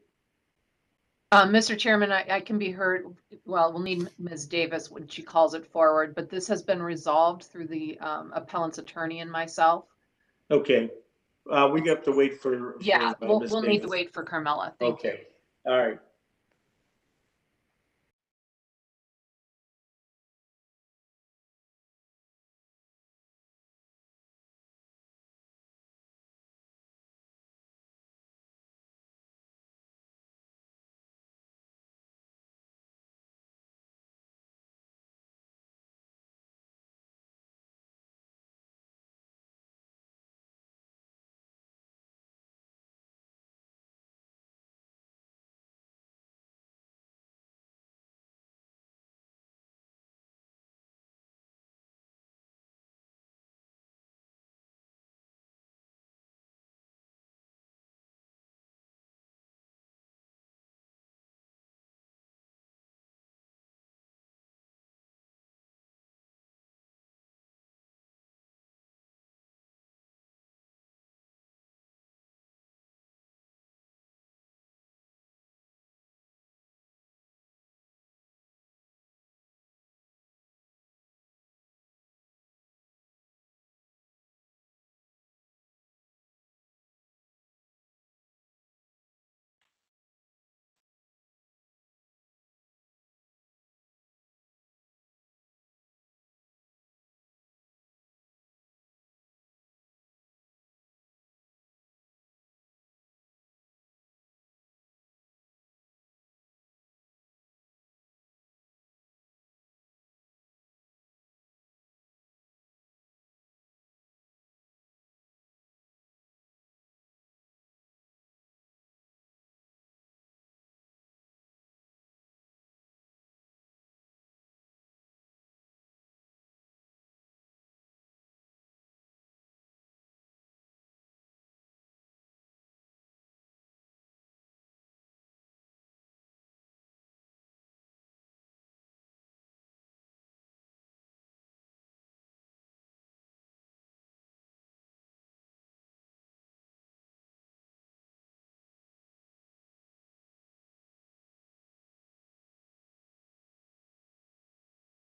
[SPEAKER 6] Mr. Chairman, I can be heard. Well, we'll need Ms. Davis when she calls it forward, but this has been resolved through the appellant's attorney and myself.
[SPEAKER 3] Okay, we have to wait for.
[SPEAKER 6] Yeah,
[SPEAKER 3] Ms.
[SPEAKER 6] we'll need to
[SPEAKER 3] Davis.
[SPEAKER 6] wait for Carmella. Thank you.
[SPEAKER 3] Okay, all right.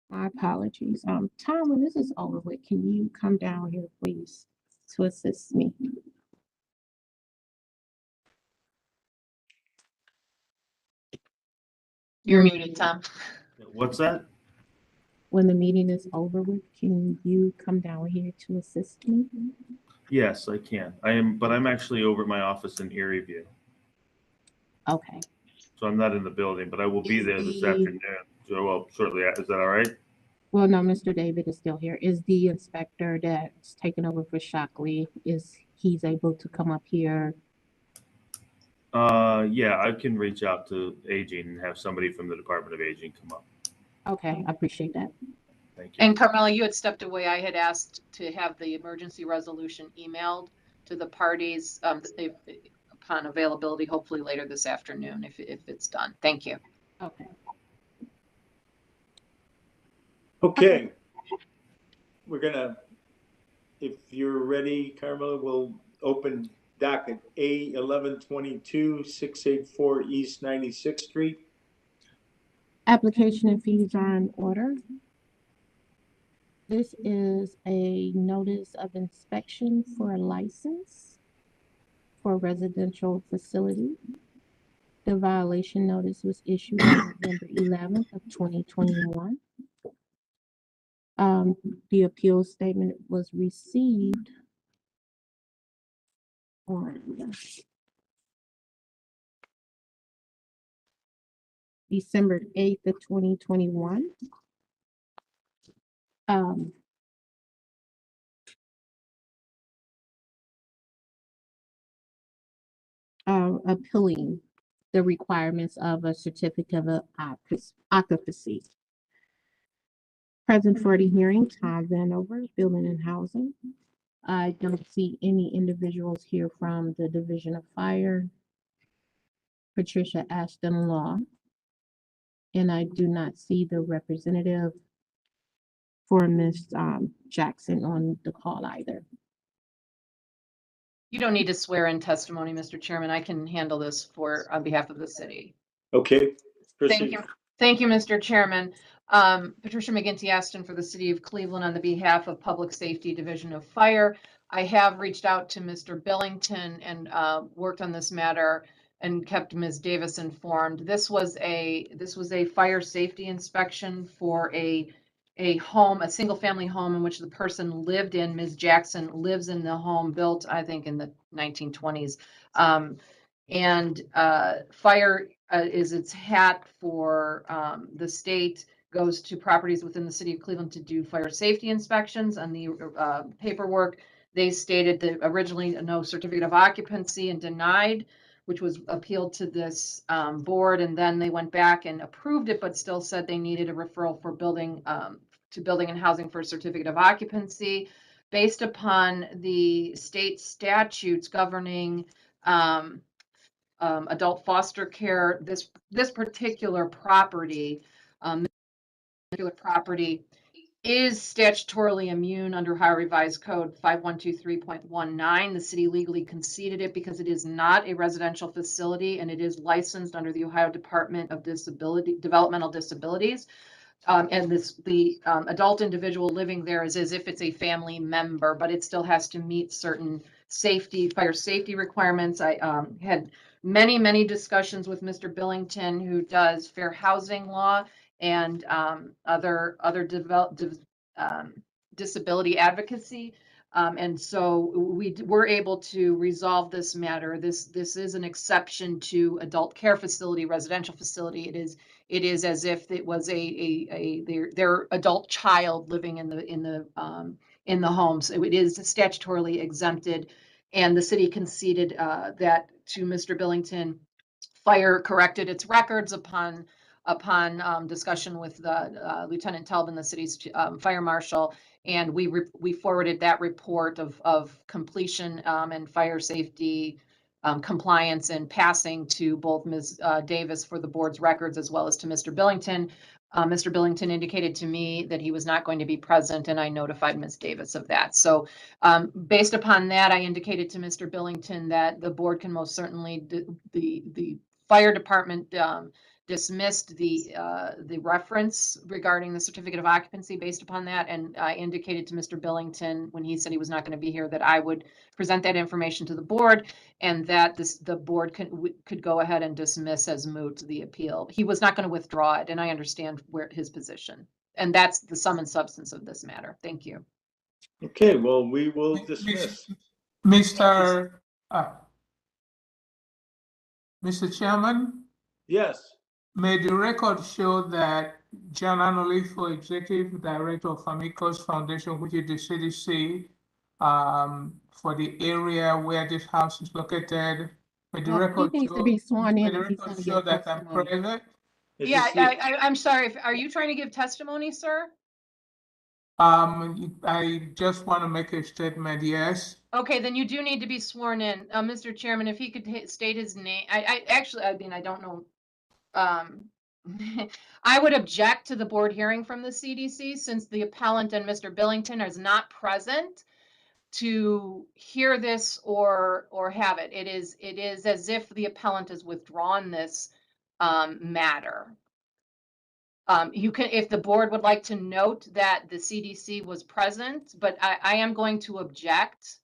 [SPEAKER 4] My apologies. Tom, when this is over with, can you come down here, please, to assist me?
[SPEAKER 6] You're muted, Tom.
[SPEAKER 2] What's that?
[SPEAKER 4] When the meeting is over with, can you come down here to assist me?
[SPEAKER 2] Yes, I can. But I'm actually over at my office in Erie View.
[SPEAKER 4] Okay.
[SPEAKER 2] So I'm not in the building, but I will be there this afternoon. So, well, shortly. Is that all right?
[SPEAKER 4] Well, no, Mr. David is still here. Is the inspector that's taken over for Shockley, he's able to come up here?
[SPEAKER 2] Yeah, I can reach out to Aging and have somebody from the Department of Aging come up.
[SPEAKER 4] Okay, I appreciate that.
[SPEAKER 2] Thank you.
[SPEAKER 6] And Carmela, you had stepped away. I had asked to have the emergency resolution emailed to the parties upon availability, hopefully later this afternoon, if it's done. Thank you.
[SPEAKER 4] Okay.
[SPEAKER 3] Okay. We're gonna, if you're ready, Carmela, we'll open docket A 1122 684 East 96th Street.
[SPEAKER 4] Application and fees are in order. This is a notice of inspection for a license for a residential facility. The violation notice was issued on November 11th of 2021. The appeal statement was received on December 8th of 2021. Appealing the requirements of a certificate of occupancy. Present for the hearing, Tom Vanover, Building and Housing. I don't see any individuals here from the Division of Fire, Patricia Ashton Law, and I do not see the representative for Ms. Jackson on the call either.
[SPEAKER 6] You don't need to swear in testimony, Mr. Chairman. I can handle this on behalf of the city.
[SPEAKER 3] Okay. Proceed.
[SPEAKER 6] Thank you. Thank you, Mr. Chairman. Patricia McGinty Aston for the City of Cleveland on the behalf of Public Safety Division of Fire. I have reached out to Mr. Billington and worked on this matter and kept Ms. Davis informed. This was a fire safety inspection for a home, a single family home in which the person lived in. Ms. Jackson lives in the home built, I think, in the 1920s. Fire is its hat for the state, goes to properties within the city of Cleveland to do fire safety inspections. On the paperwork, they stated that originally no certificate of occupancy and denied, which was appealed to this board, and then they went back and approved it, but still said they needed a referral for building to Building and Housing for a certificate of occupancy. Based upon the state statutes governing adult foster care, this particular property is statutorily immune under Ohio Revised Code 5123.19. The city legally conceded it because it is not a residential facility and it is licensed under the Ohio Department of Developmental Disabilities. And the adult individual living there is as if it's a family member, but it still has to meet certain fire safety requirements. I had many discussions with Mr. Billington, who does fair housing law and other disability advocacy. And so we were able to resolve this matter. This is an exception to adult care facility, residential facility. It is as if it was their adult child living in the home. So it is statutorily exempted, and the city conceded that to Mr. Billington. Fire corrected its records upon discussion with Lieutenant Telbin, the city's fire marshal, and we forwarded that report of completion and fire safety compliance and passing to both Ms. Davis for the board's records as well as to Mr. Billington. Mr. Billington indicated to me that he was not going to be present, and I notified Ms. Davis of that. So based upon that, I indicated to Mr. Billington that the board can most certainly, the fire department dismissed the reference regarding the certificate of occupancy based upon that. And I indicated to Mr. Billington, when he said he was not going to be here, that I would present that information to the board and that the board could go ahead and dismiss as moot the appeal. He was not going to withdraw it, and I understand where his position. And that's the sum and substance of this matter. Thank you.
[SPEAKER 3] Okay, well, we will dismiss.
[SPEAKER 14] Mr. Chairman,
[SPEAKER 3] Yes.
[SPEAKER 14] may the record show that John Anolifo, Executive Director of Amicus Foundation, which is the CDC, for the area where this house is located, may the record
[SPEAKER 4] He needs to be sworn in
[SPEAKER 14] may the
[SPEAKER 4] if he's
[SPEAKER 14] record
[SPEAKER 4] gonna
[SPEAKER 14] show
[SPEAKER 4] give
[SPEAKER 14] that I'm
[SPEAKER 4] testimony.
[SPEAKER 14] present?
[SPEAKER 6] Yeah, I'm sorry. Are you trying to give testimony, sir?
[SPEAKER 14] I just want to make a statement, yes.
[SPEAKER 6] Okay, then you do need to be sworn in. Mr. Chairman, if he could state his name. I actually, I mean, I don't know. I would object to the board hearing from the CDC since the appellant and Mr. Billington is not present to hear this or have it. It is as if the appellant has withdrawn this matter. You can, if the board would like to note that the CDC was present, but I am going to object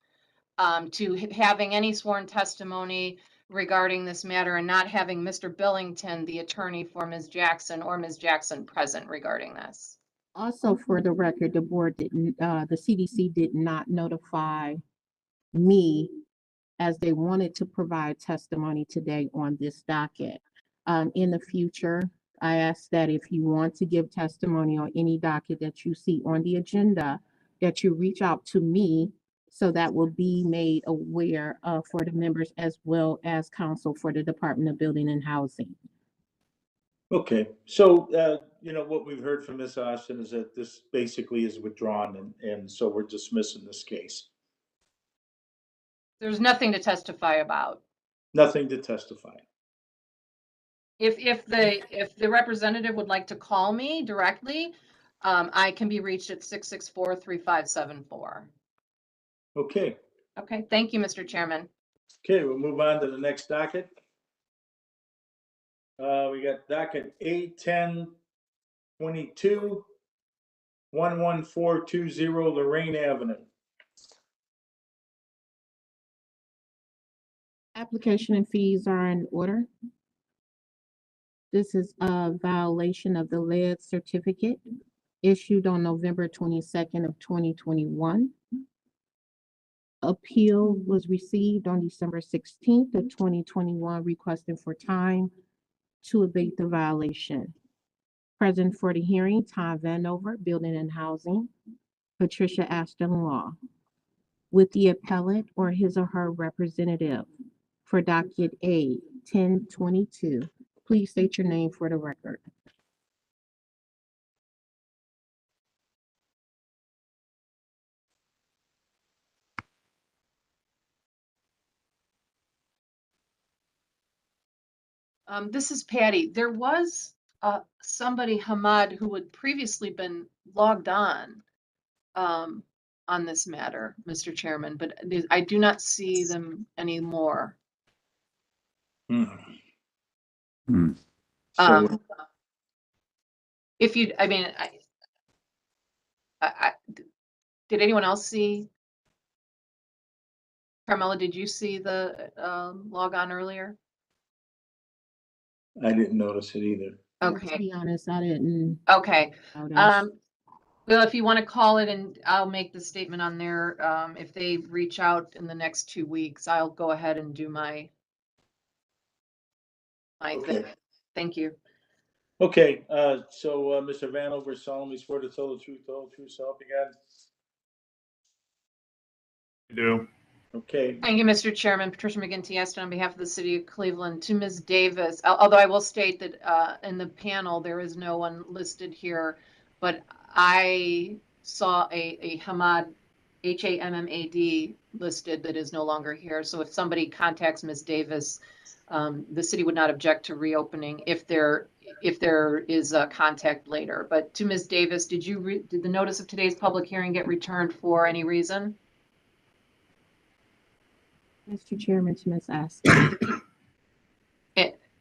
[SPEAKER 6] to having any sworn testimony regarding this matter and not having Mr. Billington, the attorney for Ms. Jackson, or Ms. Jackson present regarding this.
[SPEAKER 4] Also, for the record, the board didn't, the CDC did not notify me as they wanted to provide testimony today on this docket. In the future, I ask that if you want to give testimony on any docket that you see on the agenda, that you reach out to me so that will be made aware for the members as well as counsel for the Department of Building and Housing.
[SPEAKER 3] Okay, so, you know, what we've heard from Ms. Austin is that this basically is withdrawn, and so we're dismissing this case.
[SPEAKER 6] There's nothing to testify about.
[SPEAKER 3] Nothing to testify.
[SPEAKER 6] If the representative would like to call me directly, I can be reached at 664-3574.
[SPEAKER 3] Okay.
[SPEAKER 6] Okay, thank you, Mr. Chairman.
[SPEAKER 3] Okay, we'll move on to the next docket. We got docket A1022, 11420 Lorraine Avenue.
[SPEAKER 4] Application and fees are in order. This is a violation of the lead certificate issued on November 22nd of 2021. Appeal was received on December 16th of 2021, requesting for time to abate the violation. Present for the hearing, Tom Vanover, Building and Housing, Patricia Ashton Law, with the appellant or his or her representative for docket A 1022. Please state your name for the record.
[SPEAKER 6] This is Patty. There was somebody, Hamad, who had previously been logged on this matter, Mr. Chairman, but I do not see them anymore. If you, I mean, did anyone else see? Carmela, did you see the log on earlier?
[SPEAKER 3] I didn't notice it either.
[SPEAKER 6] Okay.
[SPEAKER 4] To be honest, I didn't.
[SPEAKER 6] Okay. Well, if you want to call it, and I'll make the statement on there. If they reach out in the next 2 weeks, I'll go ahead and do my thing. Thank you.
[SPEAKER 3] Okay, so Mr. Vanover solemnly swear to tell the truth, the whole truth, so help you God.
[SPEAKER 2] I do.
[SPEAKER 3] Okay.
[SPEAKER 6] Thank you, Mr. Chairman. Patricia McGinty Aston on behalf of the City of Cleveland. To Ms. Davis, although I will state that in the panel there is no one listed here, but I saw a Hamad, Hammad listed that is no longer here. So if somebody contacts Ms. Davis, the city would not object to reopening if there is a contact later. But to Ms. Davis, did the notice of today's public hearing get returned for any reason?
[SPEAKER 4] Mr. Chairman, to Ms. Aston.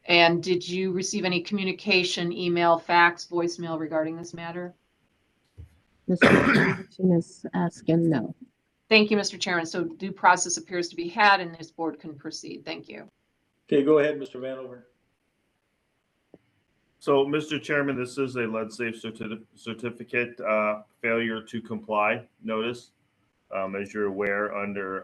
[SPEAKER 6] And did you receive any communication, email, fax, voicemail regarding this matter?
[SPEAKER 4] Mr. Commission is asking no.
[SPEAKER 6] Thank you, Mr. Chairman. So due process appears to be had and this board can proceed. Thank you.
[SPEAKER 3] Okay, go ahead, Mr. Vanover.
[SPEAKER 2] So, Mr. Chairman, this is a lead safe certificate failure to comply notice. As you're aware, under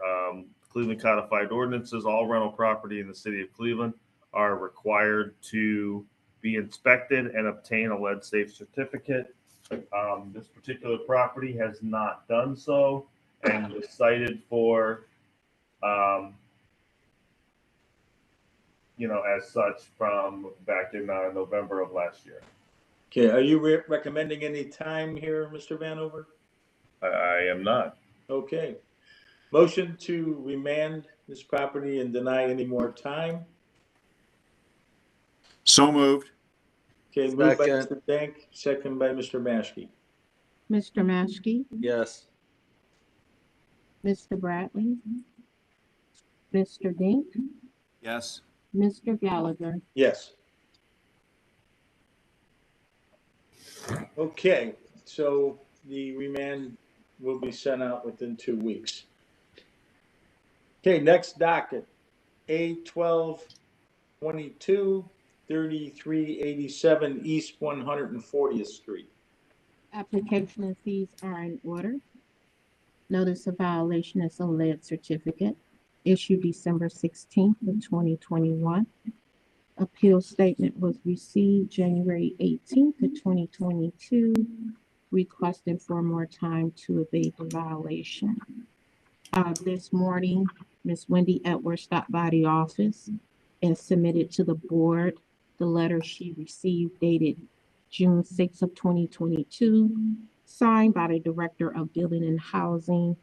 [SPEAKER 2] Cleveland Codified Ordinances, all rental property in the city of Cleveland are required to be inspected and obtain a lead safe certificate. This particular property has not done so and was cited for, as such from back in November of last year.
[SPEAKER 3] Okay, are you recommending any time here, Mr. Vanover?
[SPEAKER 2] I am not.
[SPEAKER 3] Okay. Motion to remand this property and deny any more time.
[SPEAKER 12] So moved.
[SPEAKER 3] Okay, moved by
[SPEAKER 11] Second.
[SPEAKER 3] Mr. Dank, second by Mr. Maschke.
[SPEAKER 4] Mr. Maschke,
[SPEAKER 11] Yes.
[SPEAKER 4] Mr. Bradley, Mr. Dink,
[SPEAKER 12] Yes.
[SPEAKER 4] Mr. Gallagher.
[SPEAKER 3] Yes. Okay, so the remand will be sent out within 2 weeks. Okay, next docket, A1222 3387 East 140th Street.
[SPEAKER 4] Application and fees are in order. Notice of violation is a lead certificate issued December 16th of 2021. Appeal statement was received January 18th of 2022, requesting for more time to abate the violation. This morning, Ms. Wendy Edwards stopped by the office and submitted to the board the letter she received dated June 6th of 2022, signed by the Director of Building and Housing,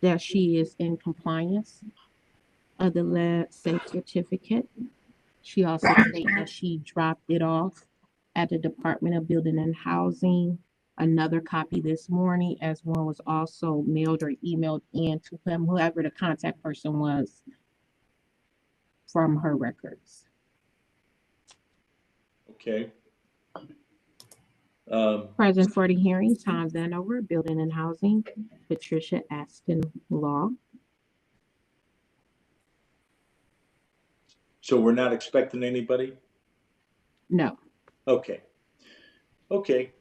[SPEAKER 4] that she is in compliance of the lead safe certificate. She also stated that she dropped it off at the Department of Building and Housing. Another copy this morning, as one was also mailed or emailed in to him, whoever the contact person was from her records.
[SPEAKER 3] Okay.
[SPEAKER 4] Present for the hearing, Tom Vanover, Building and Housing, Patricia Aston Law.
[SPEAKER 3] So we're not expecting anybody?
[SPEAKER 4] No.
[SPEAKER 3] Okay. Okay.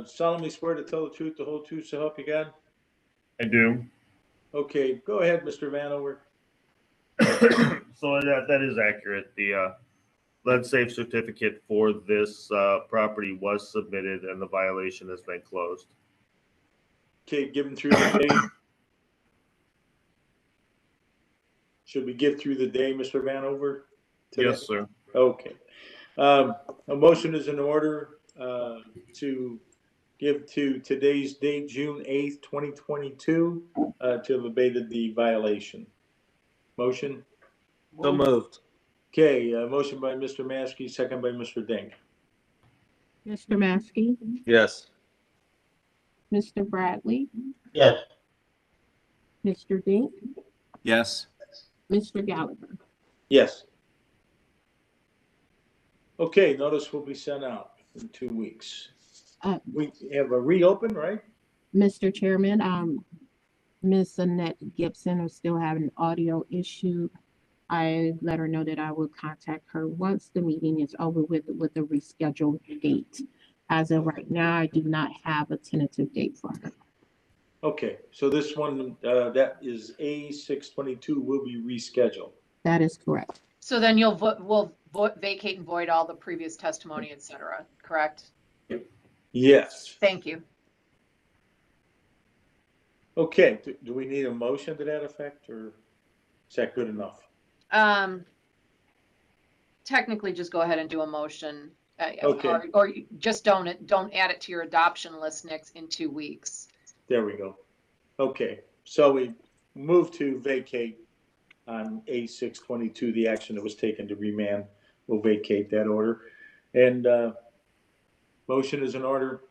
[SPEAKER 3] Solemnly swear to tell the truth, the whole truth, so help you God?
[SPEAKER 2] I do.
[SPEAKER 3] Okay, go ahead, Mr. Vanover.
[SPEAKER 2] So that is accurate. The lead safe certificate for this property was submitted and the violation has been closed.
[SPEAKER 3] Okay, given through the day. Should we give through the day, Mr. Vanover?
[SPEAKER 2] Yes, sir.
[SPEAKER 3] Okay. A motion is in order to give to today's date, June 8th, 2022, to have abated the violation. Motion?
[SPEAKER 11] So moved.
[SPEAKER 3] Okay, motion by Mr. Maskey, second by Mr. Dink.
[SPEAKER 4] Mr. Maskey,
[SPEAKER 11] Yes.
[SPEAKER 4] Mr. Bradley,
[SPEAKER 8] Yes.
[SPEAKER 4] Mr. Dink,
[SPEAKER 12] Yes.
[SPEAKER 4] Mr. Gallagher.
[SPEAKER 3] Yes. Okay, notice will be sent out in 2 weeks. We have a reopen, right?
[SPEAKER 4] Mr. Chairman, Ms. Annette Gibson is still having an audio issue. I let her know that I will contact her once the meeting is over with a rescheduled date. As of right now, I do not have a tentative date for her.
[SPEAKER 3] Okay, so this one, that is A622 will be rescheduled.
[SPEAKER 4] That is correct.
[SPEAKER 6] So then we'll vacate and void all the previous testimony, et cetera, correct?
[SPEAKER 3] Yes.
[SPEAKER 6] Thank you.
[SPEAKER 3] Okay, do we need a motion to that effect, or is that good enough?
[SPEAKER 6] Technically, just go ahead and do a motion.
[SPEAKER 3] Okay.
[SPEAKER 6] Or you just don't add it to your adoption list next in 2 weeks.
[SPEAKER 3] There we go. Okay, so we move to vacate on A622, the action that was taken to remand. We'll vacate that order. And motion is in order.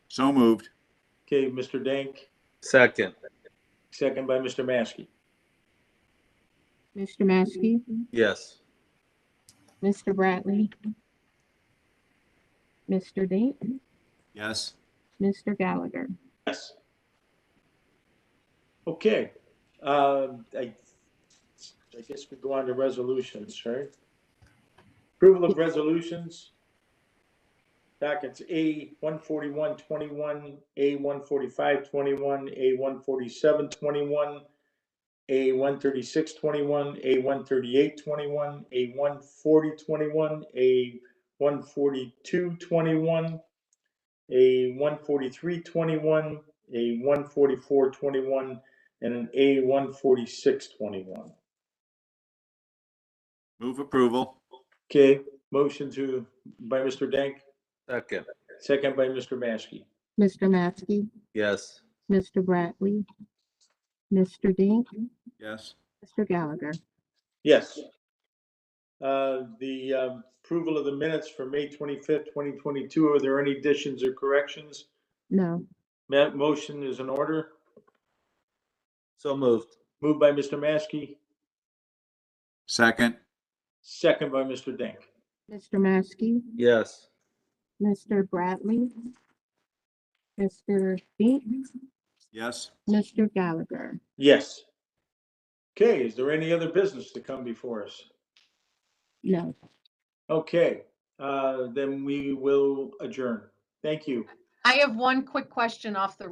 [SPEAKER 12] So moved.
[SPEAKER 3] Okay, Mr. Dank,
[SPEAKER 11] Second.
[SPEAKER 3] second by Mr. Maskey.
[SPEAKER 4] Mr. Maskey,
[SPEAKER 11] Yes.
[SPEAKER 4] Mr. Bradley, Mr. Dink,
[SPEAKER 12] Yes.
[SPEAKER 4] Mr. Gallagher.
[SPEAKER 3] Yes. Okay, I guess we go on to resolutions, right? Approval of resolutions. Dockets A 141-21, A 145-21, A 147-21, A 136-21, A 138-21, A 140-21, A 142-21, A 143-21, A 144-21, and an A 146-21.
[SPEAKER 12] Move approval.
[SPEAKER 3] Okay, motion by Mr. Dank,
[SPEAKER 11] Second.
[SPEAKER 3] second by Mr. Maskey.
[SPEAKER 4] Mr. Maskey,
[SPEAKER 11] Yes.
[SPEAKER 4] Mr. Bradley, Mr. Dink,
[SPEAKER 12] Yes.
[SPEAKER 4] Mr. Gallagher.
[SPEAKER 3] Yes. The approval of the minutes for May 25th, 2022. Are there any additions or corrections?
[SPEAKER 4] No.
[SPEAKER 3] Motion is in order.
[SPEAKER 11] So moved.
[SPEAKER 3] Moved by Mr. Maskey,
[SPEAKER 12] Second.
[SPEAKER 3] second by Mr. Dank.
[SPEAKER 4] Mr. Maskey,
[SPEAKER 11] Yes.
[SPEAKER 4] Mr. Bradley, Mr. Dink,
[SPEAKER 12] Yes.
[SPEAKER 4] Mr. Gallagher.
[SPEAKER 3] Yes. Okay, is there any other business to come before us?
[SPEAKER 4] No.
[SPEAKER 3] Okay, then we will adjourn. Thank you.
[SPEAKER 6] I have one quick question off the